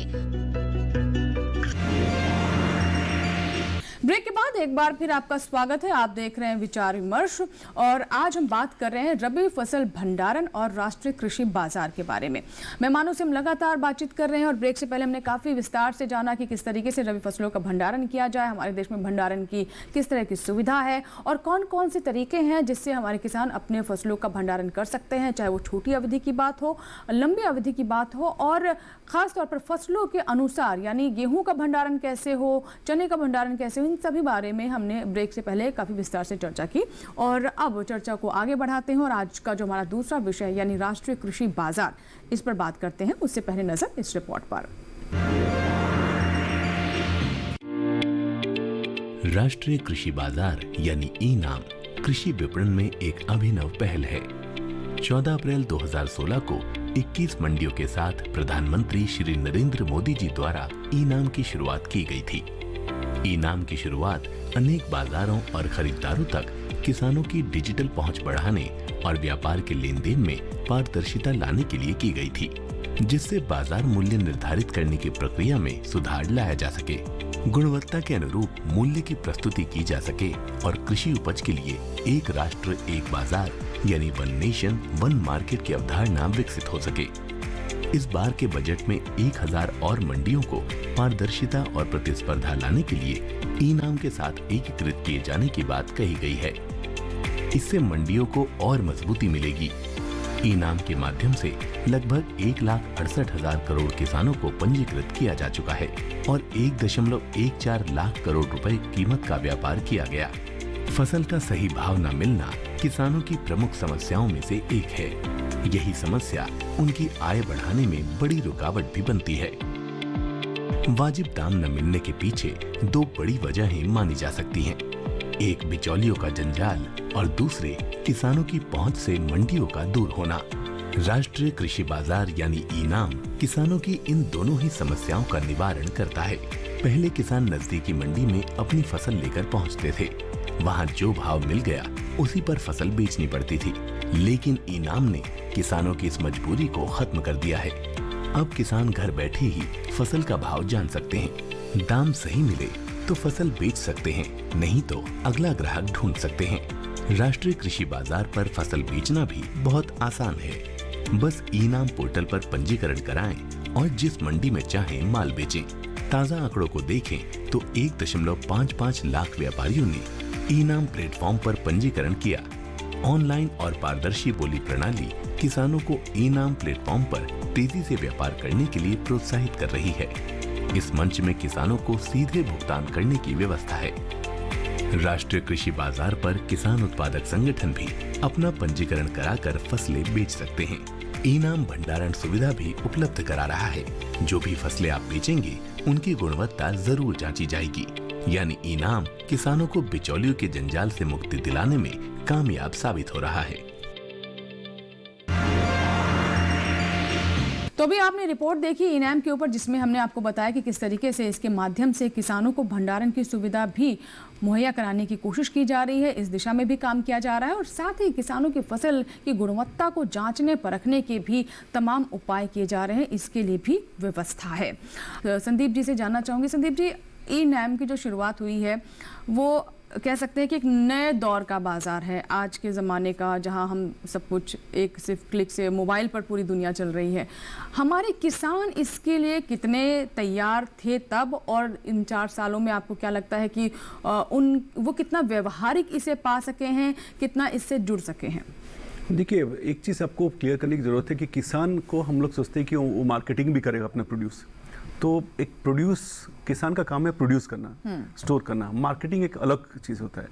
ब्रेक के बाद एक बार फिर आपका स्वागत है। आप देख रहे हैं विचार विमर्श और आज हम बात कर रहे हैं रबी फसल भंडारण और राष्ट्रीय कृषि बाजार के बारे में। मेहमानों से हम लगातार बातचीत कर रहे हैं और ब्रेक से पहले हमने काफ़ी विस्तार से जाना कि किस तरीके से रबी फसलों का भंडारण किया जाए, हमारे देश में भंडारण की किस तरह की सुविधा है और कौन कौन से तरीके हैं जिससे हमारे किसान अपने फसलों का भंडारण कर सकते हैं, चाहे वो छोटी अवधि की बात हो, लंबी अवधि की बात हो और ख़ासतौर पर फसलों के अनुसार, यानी गेहूँ का भंडारण कैसे हो, चने का भंडारण कैसे हो, इन सभी बारे में हमने ब्रेक से पहले काफ़ी विस्तार से चर्चा की। और अब चर्चा को आगे बढ़ाते हैं और आज का जो हमारा दूसरा विषय यानी राष्ट्रीय कृषि बाजार, इस पर बात करते हैं। उससे पहले नजर इस रिपोर्ट पर।
राष्ट्रीय कृषि बाजार यानी ई-नाम कृषि विपणन में एक अभिनव पहल है। 14 अप्रैल 2016 को 21 मंडियों के साथ प्रधानमंत्री श्री नरेंद्र मोदी जी द्वारा ई-नाम की शुरुआत की गई थी। ई-नाम की शुरुआत अनेक बाजारों और खरीदारों तक किसानों की डिजिटल पहुंच बढ़ाने और व्यापार के लेन देन में पारदर्शिता लाने के लिए की गई थी, जिससे बाजार मूल्य निर्धारित करने की प्रक्रिया में सुधार लाया जा सके, गुणवत्ता के अनुरूप मूल्य की प्रस्तुति की जा सके और कृषि उपज के लिए एक राष्ट्र एक बाजार यानी वन नेशन वन मार्केट की अवधारणा विकसित हो सके। इस बार के बजट में 1000 और मंडियों को पारदर्शिता और प्रतिस्पर्धा लाने के लिए ई-नाम के साथ एकीकृत किए जाने की बात कही गई है। इससे मंडियों को और मजबूती मिलेगी। ई-नाम के माध्यम से लगभग 1,68,000 करोड़ किसानों को पंजीकृत किया जा चुका है और 1.14 लाख करोड़ रुपए कीमत का व्यापार किया गया। फसल का सही भाव न मिलना किसानों की प्रमुख समस्याओं में से एक है। यही समस्या उनकी आय बढ़ाने में बड़ी रुकावट भी बनती है। वाजिब दाम न मिलने के पीछे दो बड़ी वजहें मानी जा सकती हैं। एक बिचौलियों का जंजाल और दूसरे किसानों की पहुंच से मंडियों का दूर होना। राष्ट्रीय कृषि बाजार यानी ई-नाम किसानों की इन दोनों ही समस्याओं का निवारण करता है। पहले किसान नजदीकी मंडी में अपनी फसल लेकर पहुंचते थे। वहां जो भाव मिल गया उसी पर फसल बेचनी पड़ती थी, लेकिन ई-नाम ने किसानों की इस मजबूरी को खत्म कर दिया है। अब किसान घर बैठे ही फसल का भाव जान सकते हैं। दाम सही मिले तो फसल बेच सकते हैं, नहीं तो अगला ग्राहक ढूंढ सकते हैं। राष्ट्रीय कृषि बाजार पर फसल बेचना भी बहुत आसान है। बस ई-नाम पोर्टल पर पंजीकरण कराएं और जिस मंडी में चाहें माल बेचें। ताज़ा आंकड़ों को देखें तो 1.55 लाख व्यापारियों ने ई-नाम प्लेटफॉर्म पर पंजीकरण किया। ऑनलाइन और पारदर्शी बोली प्रणाली किसानों को ई-नाम प्लेटफॉर्म पर तेजी से व्यापार करने के लिए प्रोत्साहित कर रही है। इस मंच में किसानों को सीधे भुगतान करने की व्यवस्था है। राष्ट्रीय कृषि बाजार पर किसान उत्पादक संगठन भी अपना पंजीकरण कराकर फसलें बेच सकते हैं। ई-नाम भंडारण सुविधा भी उपलब्ध करा रहा है। जो भी फसलें आप बेचेंगे उनकी गुणवत्ता जरूर जांची जाएगी। यानी ई-नाम किसानों को बिचौलियों के जंजाल से मुक्ति दिलाने में कामयाब साबित हो रहा है।
तो अभी आपने रिपोर्ट देखी ई-नाम के ऊपर, जिसमें हमने आपको बताया कि किस तरीके से इसके माध्यम से किसानों को भंडारण की सुविधा भी मुहैया कराने की कोशिश की जा रही है। इस दिशा में भी काम किया जा रहा है और साथ ही किसानों की फसल की गुणवत्ता को जांचने परखने के भी तमाम उपाय किए जा रहे हैं। इसके लिए भी व्यवस्था है। संदीप जी से जानना चाहूँगी, संदीप जी, ई-नाम की जो शुरुआत हुई है वो कह सकते हैं कि एक नए दौर का बाजार है आज के ज़माने का, जहां हम सब कुछ एक सिर्फ क्लिक से मोबाइल पर पूरी दुनिया चल रही है। हमारे किसान इसके लिए कितने तैयार थे तब, और इन 4 सालों में आपको क्या लगता है कि वो कितना व्यवहारिक इसे पा सके हैं, कितना इससे जुड़ सके हैं?
देखिए, एक चीज़ आपको क्लियर करने की ज़रूरत है कि किसान को हम लोग सोचते हैं कि वो मार्केटिंग भी करेगा अपना प्रोड्यूस। तो एक किसान का काम है प्रोड्यूस करना, स्टोर करना। मार्केटिंग एक अलग चीज़ होता है।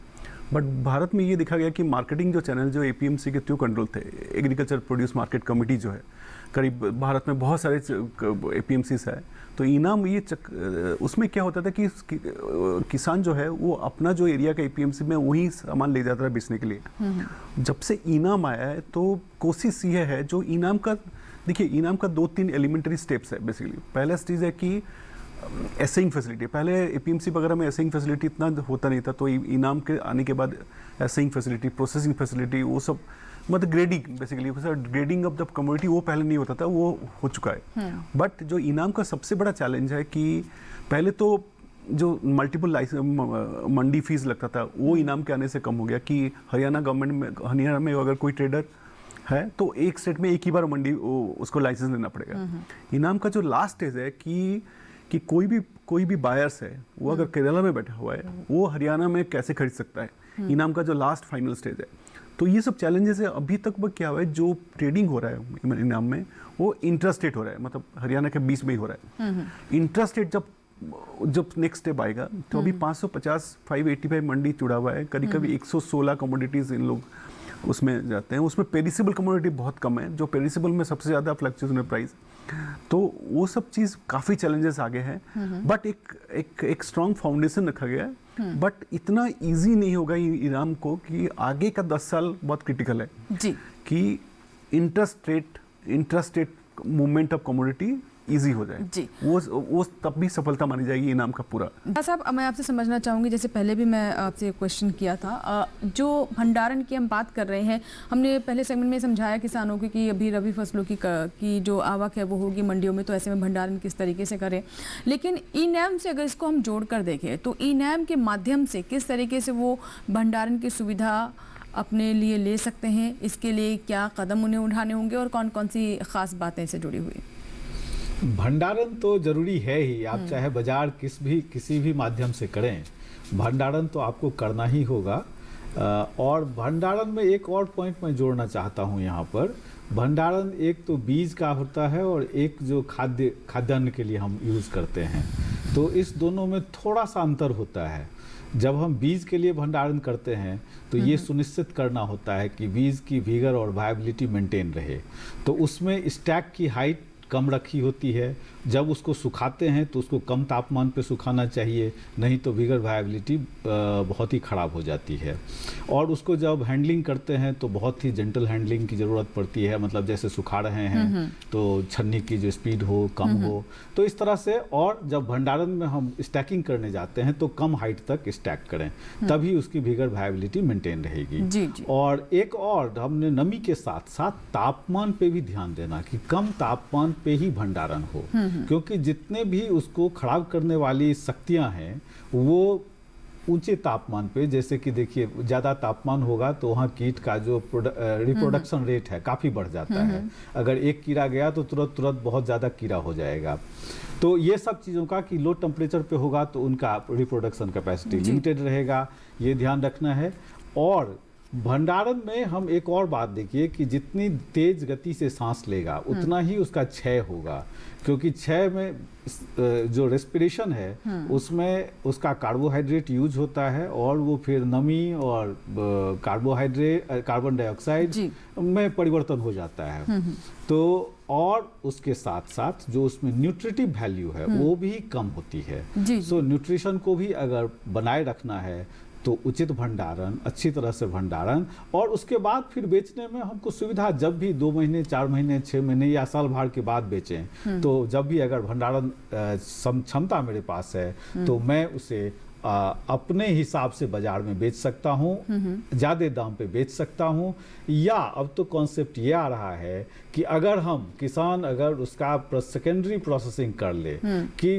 बट भारत में ये देखा गया कि मार्केटिंग जो चैनल जो एपीएमसी के थ्रू कंट्रोल थे, एग्रीकल्चर प्रोड्यूस मार्केट कमेटी जो है, करीब भारत में बहुत सारे एपीएमसीज है। तो ई-नाम उसमें क्या होता था कि किसान जो है वो अपना जो एरिया का एपीएमसी में वही सामान ले जाता था बेचने के लिए। जब से ई-नाम आया है तो कोशिश ये है, जो ई-नाम का, देखिए ई-नाम का 2-3 एलिमेंट्री स्टेप्स है बेसिकली। पहला चीज़ है कि एसेइंग फैसिलिटी। पहले एपीएमसी वगैरह में एसेइंग फैसिलिटी इतना होता नहीं था, तो ई-नाम के आने के बाद एसेइंग फैसिलिटी, प्रोसेसिंग फैसिलिटी, वो सब मतलब grading, basically grading of the commodity वो पहले नहीं होता था, वो हो चुका है। बट जो ई-नाम का सबसे बड़ा चैलेंज है कि पहले तो जो मल्टीपल मंडी फीस लगता था वो इनाम के आने से कम हो गया कि हरियाणा गवर्नमेंट में, हरियाणा में अगर कोई ट्रेडर है तो एक स्टेट में एक ही बार मंडी उसको लाइसेंस लेना पड़ेगा। इनाम का जो लास्ट स्टेज है कि कोई भी बायर्स है वो अगर केरला में बैठा हुआ है वो हरियाणा में कैसे खरीद सकता है, इनाम का जो लास्ट फाइनल स्टेज है। तो ये सब चैलेंजेस है। अभी तक वो क्या हुआ है, जो ट्रेडिंग हो रहा है इनाम में वो इंट्रास्टेट हो रहा है, मतलब हरियाणा के बीच में ही हो रहा है। इंट्रास्टेट जब नेक्स्ट स्टेप आएगा तो अभी 585 मंडी जुड़ा हुआ है, कभी कभी 116 कमोडिटीज इन लोग उसमें जाते हैं। उसमें पेरिसेबल कमोडिटी बहुत कम है, जो पेरिसेबल में सबसे ज़्यादा फ्लक्चुएशन है प्राइस। तो वो सब चीज़ काफ़ी चैलेंजेस आगे हैं, बट एक स्ट्रॉन्ग फाउंडेशन रखा गया है। बट इतना इजी नहीं होगा इनाम को, कि आगे का 10 साल बहुत क्रिटिकल है जी, कि intrastate movement of commodity easy हो जाए जी, वो तब भी सफलता मानी जाएगी इनाम का पूरा।
साहब, मैं आपसे समझना चाहूँगी, जैसे पहले भी मैं आपसे क्वेश्चन किया था, जो भंडारण की हम बात कर रहे हैं, हमने पहले सेगमेंट में समझाया किसानों को कि अभी रबी फसलों की जो आवक है वो होगी मंडियों में, तो ऐसे में भंडारण किस तरीके से करें। लेकिन ई नैम से अगर इसको हम जोड़ कर देखें तो ई नैम के माध्यम से किस तरीके से वो भंडारण की सुविधा अपने लिए ले सकते हैं, इसके लिए क्या कदम उन्हें उठाने होंगे और कौन कौन सी खास बातें इससे जुड़ी हुई?
भंडारण तो जरूरी है ही, आप चाहे बाजार किसी भी माध्यम से करें, भंडारण तो आपको करना ही होगा। और भंडारण में एक और पॉइंट मैं जोड़ना चाहता हूं यहाँ पर। भंडारण एक तो बीज का होता है और एक जो खाद्यान्न के लिए हम यूज़ करते हैं, तो इस दोनों में थोड़ा सा अंतर होता है। जब हम बीज के लिए भंडारण करते हैं तो ये सुनिश्चित करना होता है कि बीज की विगर और वायबिलिटी मेंटेन रहे, तो उसमें स्टैक की हाइट कम रखी होती है। जब उसको सुखाते हैं तो उसको कम तापमान पे सुखाना चाहिए, नहीं तो विगर वायबिलिटी बहुत ही ख़राब हो जाती है। और उसको जब हैंडलिंग करते हैं तो बहुत ही जेंटल हैंडलिंग की ज़रूरत पड़ती है, मतलब जैसे सुखा रहे हैं तो छन्नी की जो स्पीड हो कम हो, तो इस तरह से। और जब भंडारण में हम स्टैकिंग करने जाते हैं तो कम हाइट तक स्टैक करें, तभी उसकी विगर वायबिलिटी मेंटेन रहेगी। जी। और एक और, हमने नमी के साथ साथ तापमान पे भी ध्यान देना कि कम तापमान पे ही भंडारण हो, क्योंकि जितने भी उसको खराब करने वाली शक्तियां हैं वो ऊंचे तापमान पे, जैसे कि देखिए ज़्यादा तापमान होगा तो वहाँ कीट का जो रिप्रोडक्शन रेट है काफ़ी बढ़ जाता है। अगर एक कीड़ा गया तो तुरंत बहुत ज़्यादा कीड़ा हो जाएगा। तो ये सब चीज़ों का कि लो टेम्परेचर पे होगा तो उनका रिप्रोडक्शन कैपेसिटी लिमिटेड रहेगा, ये ध्यान रखना है। और भंडारण में हम एक और बात देखिए कि जितनी तेज गति से सांस लेगा उतना ही उसका क्षय होगा, क्योंकि क्षय में जो रेस्पिरेशन है उसमें उसका कार्बोहाइड्रेट यूज होता है और वो फिर नमी और कार्बन डाइऑक्साइड में परिवर्तन हो जाता है। तो और उसके साथ साथ जो उसमें न्यूट्रिटिव वैल्यू है वो भी कम होती है। सो न्यूट्रिशन को भी अगर बनाए रखना है तो उचित भंडारण, अच्छी तरह से भंडारण, और उसके बाद फिर बेचने में हमको सुविधा, जब भी 2 महीने 4 महीने 6 महीने या साल भर के बाद बेचें, तो जब भी अगर भंडारण क्षमता मेरे पास है तो मैं उसे अपने हिसाब से बाजार में बेच सकता हूँ, ज़्यादा दाम पे बेच सकता हूँ। या अब तो कॉन्सेप्ट ये आ रहा है कि अगर हम किसान अगर उसका सेकेंडरी प्रोसेसिंग कर ले कि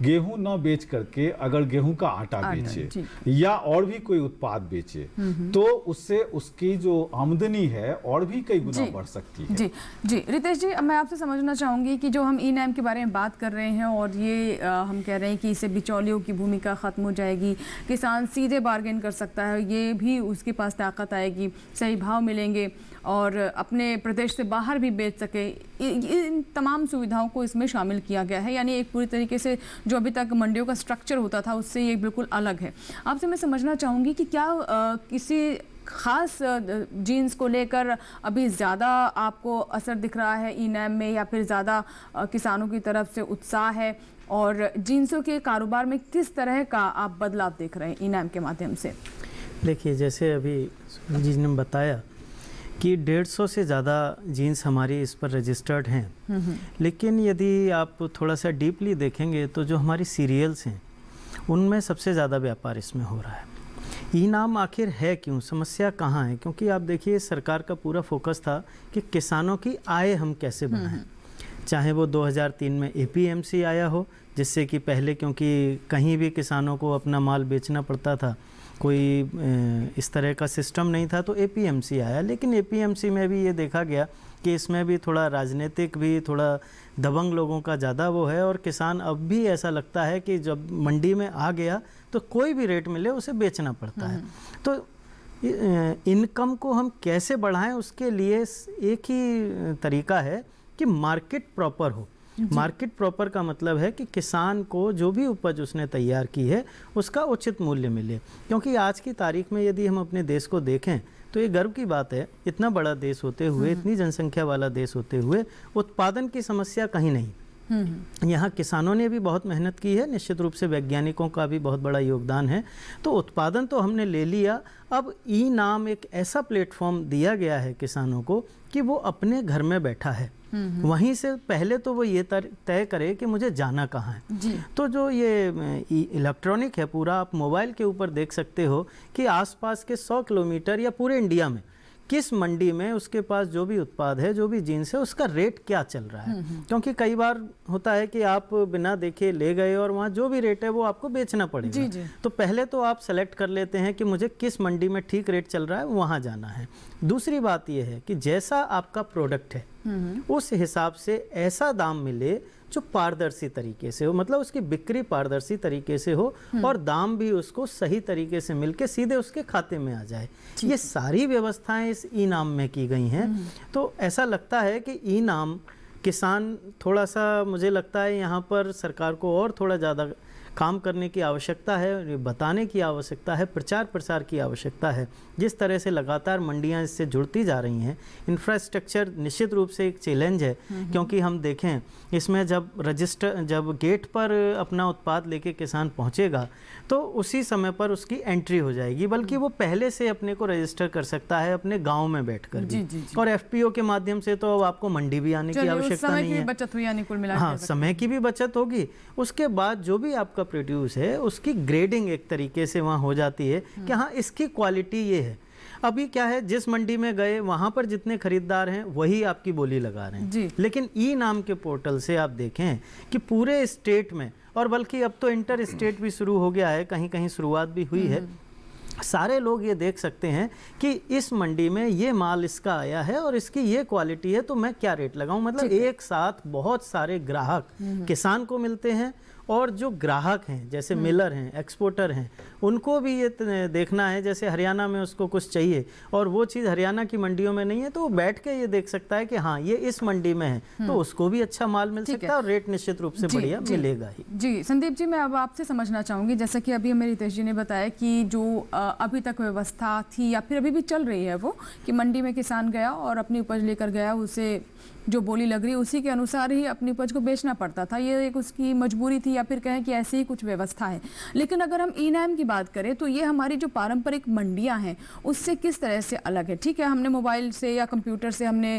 गेहूं ना बेच करके अगर गेहूं का आटा बेचे या और भी कोई उत्पाद बेचे, तो उससे उसकी जो आमदनी है और भी कई गुना बढ़ सकती है।
जी रितेश जी, मैं आपसे समझना चाहूँगी कि जो हम ई नैम के बारे में बात कर रहे हैं और ये हम कह रहे हैं कि इससे बिचौलियों की भूमिका खत्म हो जाएगी, किसान सीधे बार्गेन कर सकता है, ये भी उसके पास ताकत आएगी, सही भाव मिलेंगे और अपने प्रदेश से बाहर भी बेच सके, इन तमाम सुविधाओं को इसमें शामिल किया गया है। यानी एक पूरी तरीके से जो अभी तक मंडियों का स्ट्रक्चर होता था उससे ये बिल्कुल अलग है। आपसे मैं समझना चाहूँगी कि क्या किसी खास जीन्स को लेकर अभी ज़्यादा आपको असर दिख रहा है ई नैम में, या फिर ज़्यादा किसानों की तरफ से उत्साह है, और जीन्सों के कारोबार में किस तरह का आप बदलाव देख रहे हैं ई नैम के माध्यम से?
देखिए, जैसे अभी जी ने बताया कि 150 से ज़्यादा जीन्स हमारी इस पर रजिस्टर्ड हैं, लेकिन यदि आप थोड़ा सा डीपली देखेंगे तो जो हमारी सीरियल्स हैं उनमें सबसे ज़्यादा व्यापार इसमें हो रहा है। ई नाम आखिर है क्यों, समस्या कहाँ है? क्योंकि आप देखिए सरकार का पूरा फोकस था कि किसानों की आय हम कैसे बढ़ाएं, चाहे वो 2003 में एपीएमसी आया हो, जिससे कि पहले क्योंकि कहीं भी किसानों को अपना माल बेचना पड़ता था, कोई इस तरह का सिस्टम नहीं था, तो एपीएमसी आया। लेकिन एपीएमसी में भी ये देखा गया कि इसमें भी थोड़ा राजनीतिक भी थोड़ा दबंग लोगों का ज़्यादा वो है, और किसान अब भी ऐसा लगता है कि जब मंडी में आ गया तो कोई भी रेट मिले उसे बेचना पड़ता है। तो इनकम को हम कैसे बढ़ाएं, उसके लिए एक ही तरीका है कि मार्केट प्रॉपर हो। मार्केट प्रॉपर का मतलब है कि किसान को जो भी उपज उसने तैयार की है उसका उचित मूल्य मिले। क्योंकि आज की तारीख में यदि हम अपने देश को देखें तो ये गर्व की बात है, इतना बड़ा देश होते हुए, इतनी जनसंख्या वाला देश होते हुए उत्पादन की समस्या कहीं नहीं। यहाँ किसानों ने भी बहुत मेहनत की है, निश्चित रूप से वैज्ञानिकों का भी बहुत बड़ा योगदान है। तो उत्पादन तो हमने ले लिया, अब ई नाम एक ऐसा प्लेटफॉर्म दिया गया है किसानों को कि वो अपने घर में बैठा है। वहीं से पहले तो वो ये तय करे कि मुझे जाना कहाँ है। तो जो ये इलेक्ट्रॉनिक है पूरा, आप मोबाइल के ऊपर देख सकते हो कि आसपास के 100 किलोमीटर या पूरे इंडिया में किस मंडी में उसके पास जो भी उत्पाद है, जो भी जीन्स है, उसका रेट क्या चल रहा है। क्योंकि कई बार होता है कि आप बिना देखे ले गए और वहाँ जो भी रेट है वो आपको बेचना पड़ेगा। तो पहले तो आप सेलेक्ट कर लेते हैं कि मुझे किस मंडी में ठीक रेट चल रहा है, वहाँ जाना है। दूसरी बात यह है कि जैसा आपका प्रोडक्ट है उस हिसाब से ऐसा दाम मिले जो पारदर्शी तरीके से हो, मतलब उसकी बिक्री पारदर्शी तरीके से हो और दाम भी उसको सही तरीके से मिलके सीधे उसके खाते में आ जाए। ये सारी व्यवस्थाएं इस ई नाम में की गई हैं। तो ऐसा लगता है कि ई नाम किसान थोड़ा सा, मुझे लगता है यहाँ पर सरकार को और थोड़ा ज़्यादा काम करने की आवश्यकता है, बताने की आवश्यकता है, प्रचार प्रसार की आवश्यकता है। जिस तरह से लगातार मंडियां इससे जुड़ती जा रही हैं, इंफ्रास्ट्रक्चर निश्चित रूप से एक चैलेंज है। क्योंकि हम देखें इसमें जब गेट पर अपना उत्पाद लेके किसान पहुंचेगा तो उसी समय पर उसकी एंट्री हो जाएगी, बल्कि वो पहले से अपने को रजिस्टर कर सकता है अपने गाँव में बैठ कर भी। और FPO के माध्यम से तो अब आपको मंडी भी आने की आवश्यकता नहीं है।
बचत हुई, यानी कुल मिला
हाँ, समय की भी बचत होगी। उसके बाद जो भी आपका प्रोड्यूस है उसकी ग्रेडिंग एक तरीके से वहाँ हो जाती है कि हाँ इसकी क्वालिटी ये है। अभी क्या है, जिस मंडी में गए वहाँ पर जितने खरीदार हैं वही आपकी बोली लगा रहे हैं। लेकिन ई नाम के पोर्टल से आप देखें कि पूरे स्टेट में, और बल्कि अब तो इंटर स्टेट भी शुरू हो गया है, कहीं कहीं शुरुआत भी हुई है, सारे लोग ये देख सकते हैं कि इस मंडी में ये माल इसका आया है और इसकी ये क्वालिटी है, तो मैं क्या रेट लगाऊं। मतलब एक साथ बहुत सारे ग्राहक किसान को मिलते हैं, और जो ग्राहक हैं जैसे मिलर हैं, एक्सपोर्टर हैं, उनको भी ये देखना है। जैसे हरियाणा में उसको कुछ चाहिए और वो चीज़ हरियाणा की मंडियों में नहीं है, तो वो बैठ के ये देख सकता है कि हाँ ये इस मंडी में है, तो उसको भी अच्छा माल मिल सकता है और रेट निश्चित रूप से बढ़िया मिलेगा ही।
जी संदीप जी, मैं अब आपसे समझना चाहूँगी, जैसा कि अभी हमें रितेश जी ने बताया कि जो अभी तक व्यवस्था थी या फिर अभी भी चल रही है वो, कि मंडी में किसान गया और अपनी उपज लेकर गया, उसे जो बोली लग रही उसी के अनुसार ही अपनी उपज को बेचना पड़ता था। ये एक उसकी मजबूरी थी, या फिर कहें कि ऐसी ही कुछ व्यवस्था है। लेकिन अगर हम ई नाम की बात करें तो ये हमारी जो पारंपरिक मंडियां हैं उससे किस तरह से अलग है। ठीक है, हमने मोबाइल से या कंप्यूटर से हमने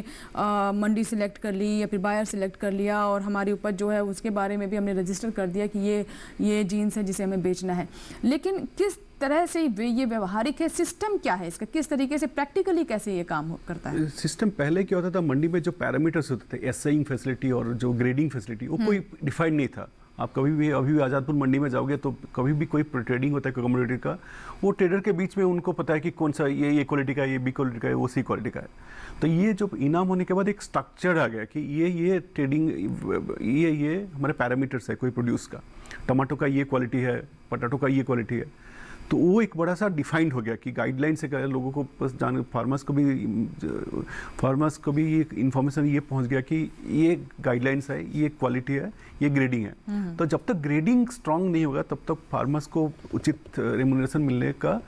मंडी सिलेक्ट कर ली या फिर बायर सिलेक्ट कर लिया, और हमारी उपज जो है उसके बारे में भी हमने रजिस्टर कर दिया कि ये जीन्स है जिसे हमें बेचना है। लेकिन किस तरह से ये व्यवहारिक है, सिस्टम क्या है इसका, किस तरीके से प्रैक्टिकली कैसे ये काम करता है?
सिस्टम पहले क्या होता था, मंडी में जो पैरामीटर्स होते थे, एसाइंग फैसिलिटी और जो ग्रेडिंग फैसिलिटी, वो कोई डिफाइंड नहीं था। आप कभी भी अभी आज़ादपुर मंडी में जाओगे तो कभी भी कोई ट्रेडिंग होता है कमोडिटी का, वो ट्रेडर के बीच में उनको पता है कि कौन सा ये क्वालिटी का है, ये बी क्वालिटी का है, वो सी क्वालिटी का है। तो ये जो इनाम होने के बाद एक स्ट्रक्चर आ गया कि ये ट्रेडिंग, ये हमारे पैरामीटर्स है कोई प्रोड्यूस का, टमाटो का ये क्वालिटी है, पोटैटो का ये क्वालिटी है। तो वो एक बड़ा सा डिफाइंड हो गया कि गाइडलाइन से लोगों को बस जान, फार्मर्स को भी ये इन्फॉर्मेशन ये पहुंच गया कि ये गाइडलाइंस है, ये क्वालिटी है, ये ग्रेडिंग है। तो जब तक ग्रेडिंग स्ट्रांग नहीं होगा तब तक फार्मर्स को उचित रेम्यूनरेशन मिलने का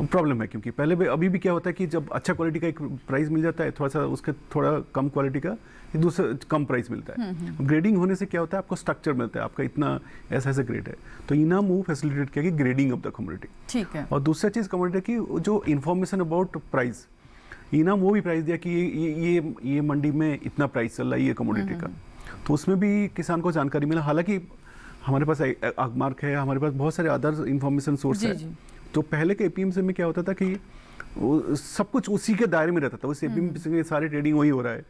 प्रॉब्लम है। क्योंकि पहले अभी भी क्या होता है कि जब अच्छा क्वालिटी का एक प्राइस मिल जाता है, थोड़ा सा उसके थोड़ा कम क्वालिटी का एक दूसरा कम प्राइस मिलता है। ग्रेडिंग होने से क्या होता है, आपको स्ट्रक्चर मिलता है, आपका इतना ऐसा ग्रेड है। तो इनाम वो फैसिलिटेट किया कि ग्रेडिंग ऑफ द कमोडिटी।
ठीक है।
और दूसरा चीज़ कमोडिटी की जो इन्फॉर्मेशन अबाउट प्राइस, इनाम वो भी प्राइस दिया कि ये मंडी में इतना प्राइस चल रहा है ये कमोडिटी का, तो उसमें भी किसान को जानकारी मिला। हालांकि हमारे पास आगमार्क है, हमारे पास बहुत सारे अदर इन्फॉर्मेशन सोर्स है। तो पहले के APMC में क्या होता था कि सब कुछ उसी के दायरे में रहता था, उस एपीएमसी में सारी ट्रेडिंग वही हो रहा है।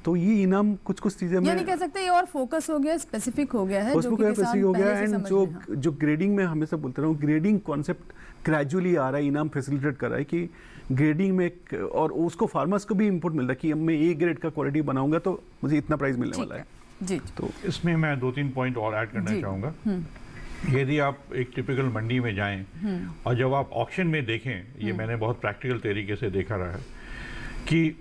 तो ये इनाम कुछ चीजें
यानी कह सकते हैं ये और फोकस हो गया, स्पेसिफिक हो गया है, जो कि
स्पेसिफिक हो गया। एंड
किसान
जो ग्रेडिंग में हमेशा बोलता रहा हूँ, ग्रेडिंग कॉन्सेप्ट ग्रेजुअली आ रहा है, इनाम फैसिलिटेट कर रहा है कि ग्रेडिंग में और उसको फार्मर्स को भी इनपुट मिल रहा है कि अब मैं ए ग्रेड का क्वालिटी बनाऊंगा तो मुझे इतना प्राइस मिलने वाला है।
जी।
तो इसमें मैं 2-3 पॉइंट और ऐड करना चाहूँगा। यदि आप एक टिपिकल मंडी में जाएं और जब आप ऑक्शन में देखें, ये मैंने बहुत प्रैक्टिकल तरीके से देखा रहा है कि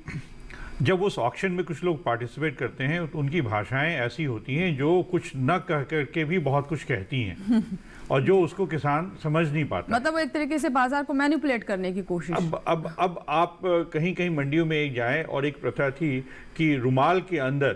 जब उस ऑक्शन में कुछ लोग पार्टिसिपेट करते हैं तो उनकी भाषाएं ऐसी होती हैं जो कुछ न कह करके भी बहुत कुछ कहती हैं और जो उसको किसान समझ नहीं पाता।
मतलब एक तरीके से बाजार को मैनिपुलेट करने की कोशिश।
अब आप कहीं कहीं मंडियों में एक जाएं और एक प्रथा थी कि रुमाल के अंदर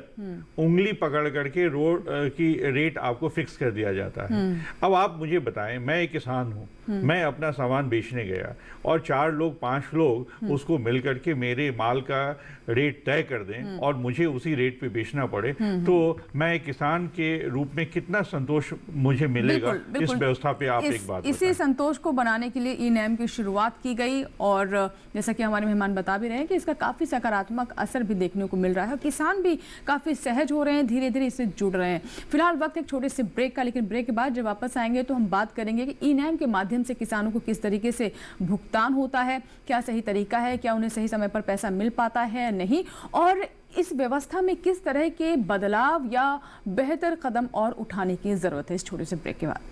उंगली पकड़ करके रोड की रेट आपको फिक्स कर दिया जाता है। अब आप मुझे बताएं, मैं एक किसान हूं, मैं अपना सामान बेचने गया और 4 लोग 5 लोग उसको मिल करके मेरे माल का रेट तय कर दें और मुझे उसी रेट पे बेचना पड़े, तो मैं एक किसान के रूप में कितना संतोष मुझे मिलेगा?
बिल्कुल,
इस व्यवस्था पे आप एक बात
इसी
बताएं।
संतोष को बनाने के लिए ई-नैम की शुरुआत की गई और जैसा कि हमारे मेहमान बता भी रहे हैं कि इसका काफी सकारात्मक असर भी देखने को मिल रहा है। किसान भी काफी सहज हो रहे हैं, धीरे धीरे इससे जुड़ रहे हैं। फिलहाल वक्त एक छोटे से ब्रेक का, लेकिन ब्रेक के बाद जब वापस आएंगे तो हम बात करेंगे कि ई-नैम के माध्यम से किसानों को किस तरीके से भुगतान होता है, क्या सही तरीका है, क्या उन्हें सही समय पर पैसा मिल पाता है नहीं, और इस व्यवस्था में किस तरह के बदलाव या बेहतर कदम और उठाने की जरूरत है। इस छोटे से ब्रेक के बाद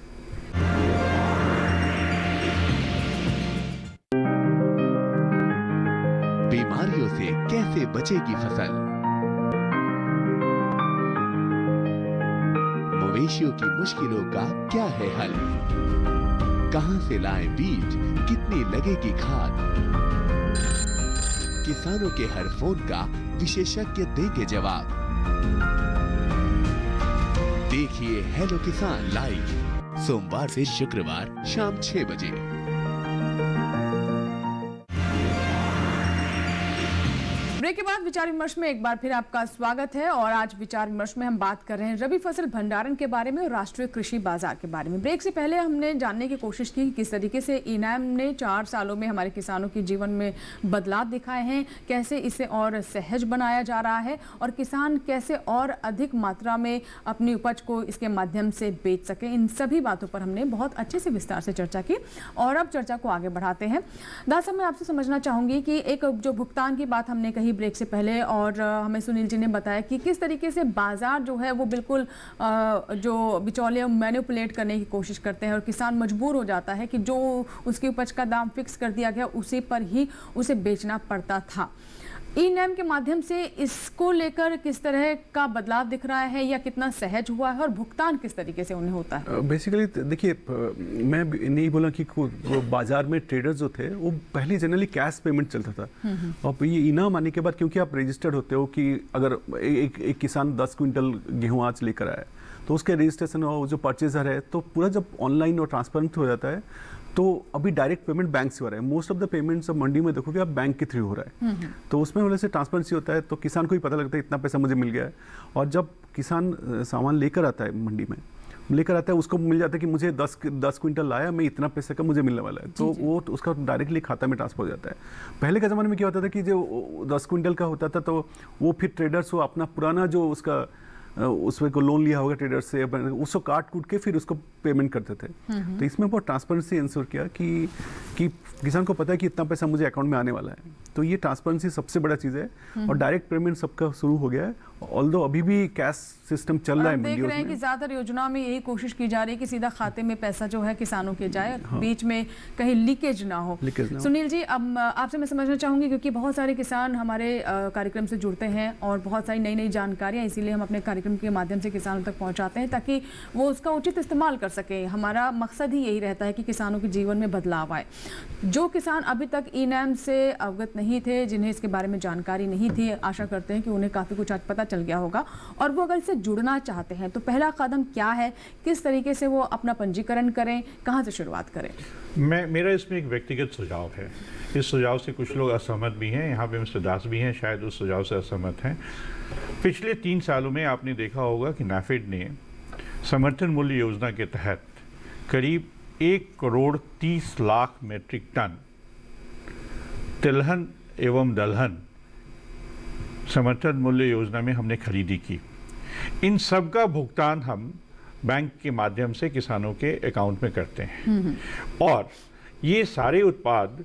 बीमारियों से कैसे बचेगी फसल, मवेशियों की मुश्किलों का क्या है हल, कहां से लाएं बीज, कितनी लगेगी खाद, किसानों के हर फोन का विशेषज्ञ देंगे जवाब। देखिए हेलो किसान लाइव सोमवार से शुक्रवार शाम 6 बजे।
ब्रेक के बाद विचार विमर्श में एक बार फिर आपका स्वागत है और आज विचार विमर्श में हम बात कर रहे हैं रबी फसल भंडारण के बारे में और राष्ट्रीय कृषि बाजार के बारे में। ब्रेक से पहले हमने जानने की कोशिश की कि किस तरीके से ई-नैम ने 4 सालों में हमारे किसानों के जीवन में बदलाव दिखाए हैं, कैसे इसे और सहज बनाया जा रहा है और किसान कैसे और अधिक मात्रा में अपनी उपज को इसके माध्यम से बेच सके। इन सभी बातों पर हमने बहुत अच्छे से विस्तार से चर्चा की और अब चर्चा को आगे बढ़ाते हैं। दास साहब, मैं आपसे समझना चाहूंगी कि एक जो भुगतान की बात हमने कही ब्रेक से पहले और हमें सुनील जी ने बताया कि किस तरीके से बाजार जो है वो बिल्कुल जो बिचौलिए मैनिपुलेट करने की कोशिश करते हैं और किसान मजबूर हो जाता है कि जो उसकी उपज का दाम फिक्स कर दिया गया उसी पर ही उसे बेचना पड़ता था। ई-नैम के माध्यम से इसको लेकर किस तरह का बदलाव दिख रहा है या कितना सहज हुआ है और भुगतान किस तरीके से उन्हें होता है?
बेसिकली देखिए, मैं नहीं बोला कि वो बाजार में ट्रेडर्स जो थे वो पहले जनरली कैश पेमेंट चलता था और ये इनाम आने के बाद क्योंकि आप रजिस्टर्ड होते हो कि अगर एक किसान 10 क्विंटल गेहूँ आज लेकर आया तो उसके रजिस्ट्रेशन और जो परचेजर है तो पूरा जब ऑनलाइन और ट्रांसपेरेंट हो जाता है तो अभी डायरेक्ट पेमेंट बैंक से हो रहा है। मोस्ट ऑफ द पेमेंट्स अब मंडी में देखोगे आप बैंक के थ्रू हो रहा है, तो उसमें होने से ट्रांसपेरेंसी होता है तो किसान को ही पता लगता है इतना पैसा मुझे मिल गया है। और जब किसान सामान लेकर आता है मंडी में लेकर आता है उसको मिल जाता है कि मुझे 10 क्विंटल लाया, मैं इतना पैसे का मुझे मिलने वाला है, तो वो उसका डायरेक्टली खाता में ट्रांसफर हो जाता है। पहले के ज़माने में क्या होता था कि जो 10 क्विंटल का होता था तो वो फिर ट्रेडर्स वो अपना पुराना जो उसका उसमें को लोन लिया होगा ट्रेडर से उसको काट कूट के फिर उसको पेमेंट करते थे। तो इसमें बहुत ट्रांसपेरेंसी इंश्योर किया कि किसान को पता है कि इतना पैसा मुझे अकाउंट में आने वाला है, तो ये ट्रांसपेरेंसी सबसे बड़ा चीज़ है और डायरेक्ट पेमेंट सबका शुरू हो गया है। ऑल्दो अभी भी कैश सिस्टम चल रहा है।
देख रहे हैं कि ज्यादातर योजनाओं में यही कोशिश की जा रही है कि सीधा खाते में पैसा जो है किसानों के जाए, बीच में कहीं लीकेज ना हो। सुनील जी, अब आपसे मैं समझना चाहूंगी क्योंकि बहुत सारे किसान हमारे कार्यक्रम से जुड़ते हैं और बहुत सारी नई नई जानकारियां इसीलिए हम अपने कार्यक्रम के माध्यम से किसानों तक पहुंचाते हैं ताकि वो उसका उचित इस्तेमाल कर सके। हमारा मकसद ही यही रहता है कि किसानों के जीवन में बदलाव आए। जो किसान अभी तक ई-नैम से अवगत नहीं थे, जिन्हें इसके बारे में जानकारी नहीं थी, आशा करते हैं कि उन्हें काफ़ी कुछ आज पता चल गया होगा और वो अगर इससे जुड़ना चाहते हैं तो पहला कदम क्या है, किस तरीके से वो अपना पंजीकरण करें, कहाँ से शुरुआत करें?
मेरा इसमें एक व्यक्तिगत सुझाव है। इस सुझाव से कुछ लोग असहमत भी हैं, यहाँ पे मिस्टर दास भी हैं, शायद उस सुझाव से असहमत हैं। पिछले 3 सालों में आपने देखा होगा कि नाफेड ने समर्थन मूल्य योजना के तहत करीब 1 करोड़ 30 लाख मेट्रिक टन तिलहन एवं दलहन समर्थन मूल्य योजना में हमने खरीदी की। इन सब का भुगतान हम बैंक के माध्यम से किसानों के अकाउंट में करते हैं और ये सारे उत्पाद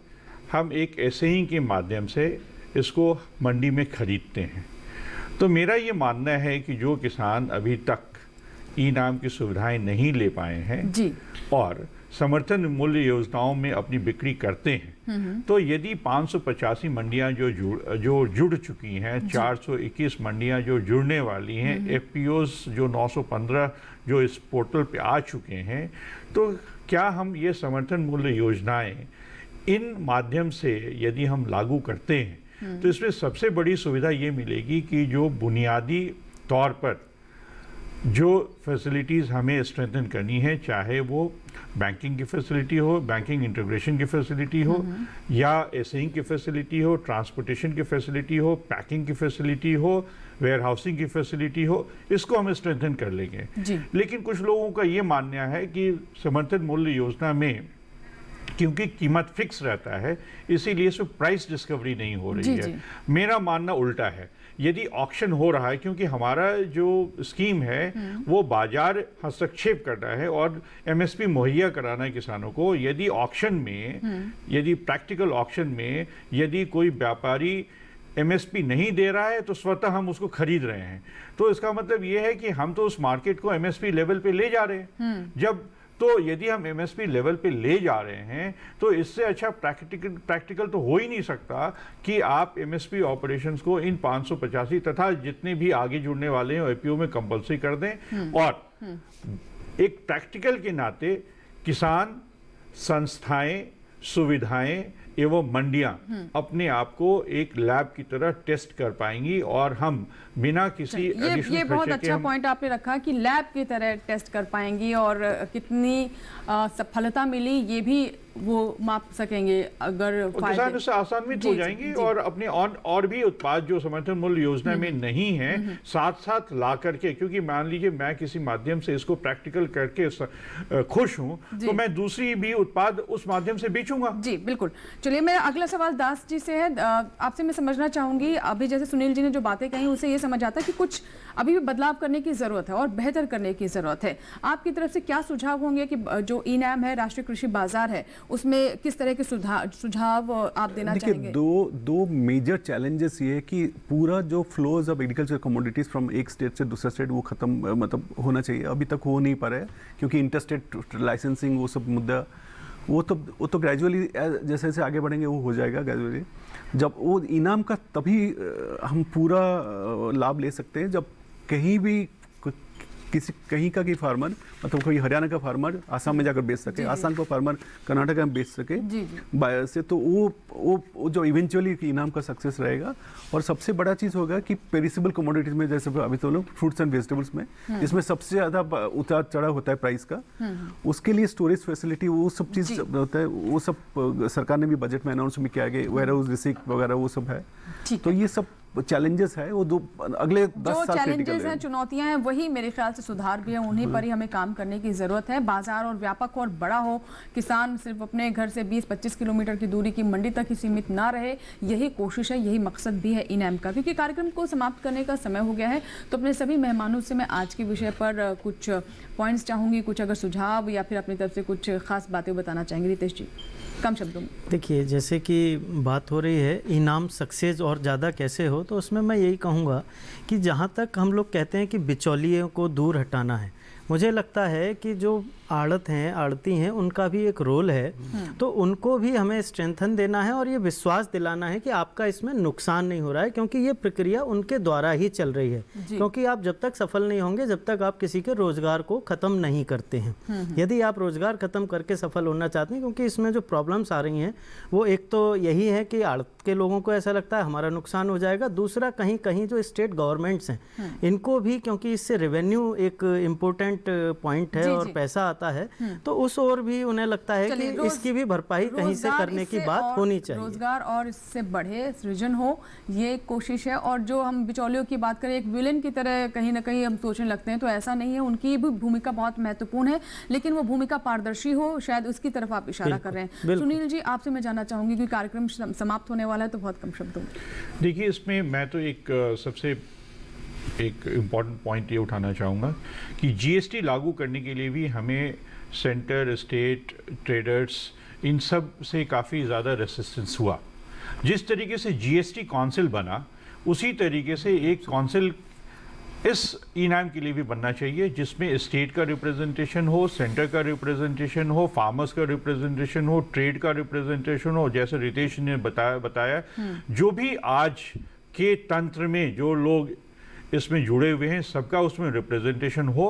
हम एक एसई के माध्यम से इसको मंडी में खरीदते हैं। तो मेरा ये मानना है कि जो किसान अभी तक ई नाम की सुविधाएं नहीं ले पाए हैं
जी।
और समर्थन मूल्य योजनाओं में अपनी बिक्री करते हैं, तो यदि 585 मंडियां जो जुड़ चुकी हैं, 421 मंडियां जो जुड़ने वाली हैं, एफपीओस जो 915 जो इस पोर्टल पे आ चुके हैं, तो क्या हम ये समर्थन मूल्य योजनाएं इन माध्यम से यदि हम लागू करते हैं तो इसमें सबसे बड़ी सुविधा ये मिलेगी कि जो बुनियादी तौर पर जो फैसिलिटीज़ हमें स्ट्रेंथन करनी है, चाहे वो बैंकिंग की फैसिलिटी हो, बैंकिंग इंटीग्रेशन की फैसिलिटी हो, या एसई की फैसिलिटी हो, ट्रांसपोर्टेशन की फैसिलिटी हो, पैकिंग की फैसिलिटी हो, वेयर हाउसिंग की फैसिलिटी हो, इसको हम स्ट्रेंथन कर लेंगे। लेकिन कुछ लोगों का ये मानना है कि समर्थन मूल्य योजना में क्योंकि कीमत फिक्स रहता है इसीलिए इसमें प्राइस डिस्कवरी नहीं हो रही है। मेरा मानना उल्टा है। यदि ऑक्शन हो रहा है, क्योंकि हमारा जो स्कीम है वो बाजार हस्तक्षेप करना है और एमएसपी मुहैया कराना है किसानों को। यदि ऑक्शन में, यदि प्रैक्टिकल ऑक्शन में यदि कोई व्यापारी एमएसपी नहीं दे रहा है तो स्वतः हम उसको खरीद रहे हैं, तो इसका मतलब ये है कि हम तो उस मार्केट को एमएसपी लेवल पे ले जा रहे हैं। जब तो यदि हम एमएसपी लेवल पे ले जा रहे हैं तो इससे अच्छा प्रैक्टिकल तो हो ही नहीं सकता कि आप एमएसपी ऑपरेशंस को इन 585 तथा जितने भी आगे जुड़ने वाले हैं एपीओ में कंपल्सरी कर दें। और एक प्रैक्टिकल के नाते किसान, संस्थाएं, सुविधाएं एवं मंडियां अपने आप को एक लैब की तरह टेस्ट कर पाएंगी और हम बिना किसी
ये बहुत अच्छा पॉइंट आपने रखा कि लैब की तरह टेस्ट कर पाएंगी और कितनी सफलता मिली ये भी वो माप सकेंगे अगर
किसान इससे आसान्वित हो जाएंगे और अपने और भी उत्पाद जो समर्थन मूल्य योजना में नहीं है साथ साथ ला करके, क्योंकि मान लीजिए मैं किसी माध्यम से इसको प्रैक्टिकल करके खुश हूं तो मैं दूसरी भी उत्पाद उस माध्यम से बेचूंगा।
जी बिल्कुल। चलिए मेरा अगला सवाल दास जी से है। आपसे मैं समझना चाहूंगी, अभी जैसे सुनील जी ने जो बातें कही उससे ये समझ आता है कि कुछ अभी भी बदलाव करने की जरूरत है और बेहतर करने की जरूरत है। आपकी तरफ से क्या सुझाव होंगे कि जो ई नाम है, राष्ट्रीय कृषि बाजार है, उसमें किस तरह के सुझाव आप देना चाहेंगे?
दो मेजर चैलेंजेस ये है कि पूरा जो flows of agriculture commodities from एक स्टेट से दूसरा स्टेट वो खत्म मतलब होना चाहिए। अभी तक हो नहीं पा रहा है क्योंकि इंटरस्टेट लाइसेंसिंग वो सब मुद्दा वो तो ग्रेजुअली जैसे जैसे आगे बढ़ेंगे वो हो जाएगा ग्रेजुअली। जब वो इनाम का तभी हम पूरा लाभ ले सकते हैं जब कहीं भी कहीं का फार्मर मतलब कोई हरियाणा का फार्मर आसाम में जाकर बेच सके, आसाम का फार्मर कर्नाटक में बेच सके बायर से, तो वो जो इवेंचुअली इनाम का सक्सेस रहेगा। और सबसे बड़ा चीज़ होगा कि पेरिसेबल कमोडिटीज में जैसे अभी तो लोग फ्रूट्स एंड वेजिटेबल्स में जिसमें सबसे ज़्यादा उतार चढ़ाव होता है प्राइस का, उसके लिए स्टोरेज फैसिलिटी वो सब चीज़ होता है, वो सब सरकार ने भी बजट में अनाउंस भी किया गया, वेयर हाउस रिसिक वगैरह वो सब है। तो ये सब चैलेंजेस है वो अगले 10 साल
चैलेंजेस हैं, चुनौतियां हैं, वही मेरे ख्याल से सुधार भी है, उन्हीं पर ही हमें काम करने की जरूरत है। बाजार और व्यापक हो और बड़ा हो, किसान सिर्फ अपने घर से 20-25 किलोमीटर की दूरी की मंडी तक ही सीमित ना रहे, यही कोशिश है, यही मकसद भी है इनाम का। क्योंकि कार्यक्रम को समाप्त करने का समय हो गया है तो अपने सभी मेहमानों से मैं आज के विषय पर कुछ पॉइंट्स चाहूंगी, कुछ अगर सुझाव या फिर अपनी तरफ से कुछ खास बातें बताना चाहेंगे। रितेश जी कम शब्दों में।
देखिए, जैसे कि बात हो रही है इनाम सक्सेस और ज़्यादा कैसे हो, तो उसमें मैं यही कहूँगा कि जहाँ तक हम लोग कहते हैं कि बिचौलियों को दूर हटाना है, मुझे लगता है कि जो आड़त हैं, आड़ती हैं, उनका भी एक रोल है, तो उनको भी हमें स्ट्रेंथन देना है और ये विश्वास दिलाना है कि आपका इसमें नुकसान नहीं हो रहा है, क्योंकि ये प्रक्रिया उनके द्वारा ही चल रही है। क्योंकि आप जब तक सफल नहीं होंगे जब तक आप किसी के रोजगार को ख़त्म नहीं करते हैं। यदि आप रोजगार ख़त्म करके सफल होना चाहते हैं, क्योंकि इसमें जो प्रॉब्लम्स आ रही हैं वो एक तो यही है कि आड़त के लोगों को ऐसा लगता है हमारा नुकसान हो जाएगा, दूसरा कहीं कहीं जो स्टेट गवर्नमेंट्स हैं इनको भी, क्योंकि इससे रेवेन्यू एक इम्पोर्टेंट इन्वेस्टमेंट पॉइंट है
जी,
और
जी।
पैसा आता है तो उस ओर भी उन्हें लगता है कि इसकी भी भरपाई कहीं से करने की बात होनी चाहिए।
रोजगार और इससे बढ़े सृजन हो, ये कोशिश है। और जो हम बिचौलियों की बात करें, एक विलेन की तरह कहीं ना कहीं हम सोचने लगते हैं, तो ऐसा नहीं है। उनकी भी भूमिका बहुत महत्वपूर्ण है, लेकिन वो भूमिका पारदर्शी हो, शायद उसकी तरफ आप इशारा कर रहे हैं। सुनील जी, आपसे मैं जानना चाहूंगी कि कार्यक्रम समाप्त होने वाला है, तो बहुत कम शब्दों में
देखिए, इसमें मैं तो सबसे एक इम्पॉर्टेंट पॉइंट ये उठाना चाहूँगा कि जीएसटी लागू करने के लिए भी हमें सेंटर, स्टेट, ट्रेडर्स, इन सब से काफ़ी ज़्यादा रेसिस्टेंस हुआ। जिस तरीके से जीएसटी काउंसिल बना, उसी तरीके से एक काउंसिल इस इनाम के लिए भी बनना चाहिए, जिसमें स्टेट का रिप्रेजेंटेशन हो, सेंटर का रिप्रेजेंटेशन हो, फार्मर्स का रिप्रेजेंटेशन हो, ट्रेड का रिप्रेजेंटेशन हो। जैसे रितेश ने बताया जो भी आज के तंत्र में जो लोग इसमें जुड़े हुए हैं, सबका उसमें रिप्रेजेंटेशन हो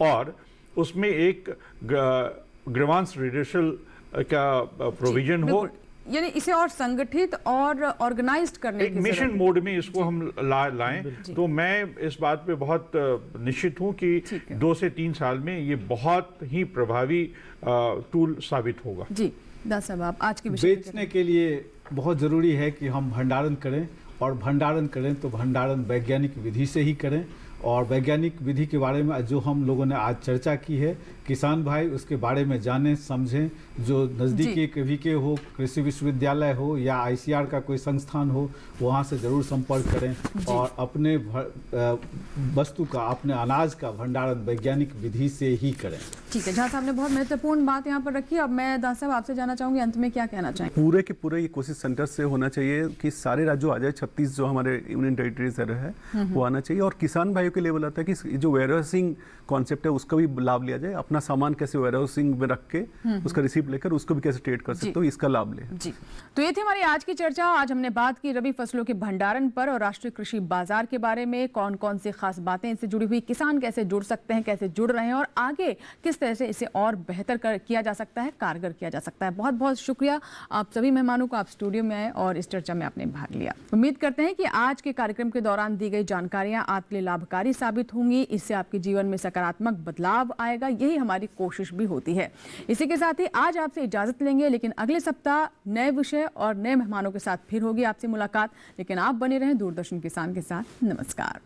और उसमें एक ग्रीवांस रिड्यूसल का प्रोविजन हो,
यानी इसे और संगठित और ऑर्गेनाइज्ड करने
एक मिशन मोड में इसको हम लाएं। तो मैं इस बात पे बहुत निश्चित हूं कि 2 से 3 साल में ये बहुत ही प्रभावी टूल साबित होगा।
जी दास साहब, आप आज के विषय
बेचने के लिए बहुत ज़रूरी है कि हम भंडारण करें, और भंडारण करें तो भंडारण वैज्ञानिक विधि से ही करें। और वैज्ञानिक विधि के बारे में जो हम लोगों ने आज चर्चा की है, किसान भाई उसके बारे में जानें, समझें। जो नज़दीकी KVK हो, कृषि विश्वविद्यालय हो या ICR का कोई संस्थान हो, वहाँ से ज़रूर संपर्क करें और अपने वस्तु का, अपने अनाज का भंडारण वैज्ञानिक विधि से ही करें।
ठीक है, जहाँ साहब ने बहुत महत्वपूर्ण बात यहाँ पर रखी। अब मैं दास साहब आपसे जानना चाहूँगी, अंत में क्या कहना चाहेंगे?
पूरे के पूरे ये कोशिश सेंटर से होना चाहिए कि सारे राज्यों आ जाए, 36 जो हमारे यूनियन टेरिटरीज है वो आना चाहिए। और किसान भाइयों के लिए बोला था कि जो वेयरहाउसिंग कॉन्सेप्ट है उसका भी लाभ लिया जाए। अपना सामान कैसे वेयरहाउसिंग में रख के उसका रिसीप्ट लेकर उसको भी कैसे ट्रेड कर सकते हो, इसका लाभ ले।
जी, तो ये थी हमारी आज की चर्चा। आज हमने बात की रबी फसलों के भंडारण पर और राष्ट्रीय कृषि बाजार के बारे में, कौन कौन सी खास बातें इससे जुड़ी हुई, किसान कैसे जुड़ सकते हैं, कैसे जुड़ रहे हैं और आगे किस तरह से इसे और बेहतर किया जा सकता है, कारगर किया जा सकता है। बहुत बहुत शुक्रिया आप सभी मेहमानों को, आप स्टूडियो में आए और इस चर्चा में आपने भाग लिया। उम्मीद करते हैं कि आज के कार्यक्रम के दौरान दी गई जानकारियां आपके लिए लाभकारी साबित होंगी। इससे आपके जीवन में सकारात्मक बदलाव आएगा, यही हमारी कोशिश भी होती है। इसी के साथ ही आज आपसे इजाजत लेंगे, लेकिन अगले सप्ताह नए विषय और नए मेहमानों के साथ फिर होगी आपसे मुलाकात। लेकिन आप बने रहें दूरदर्शन किसान के साथ। नमस्कार।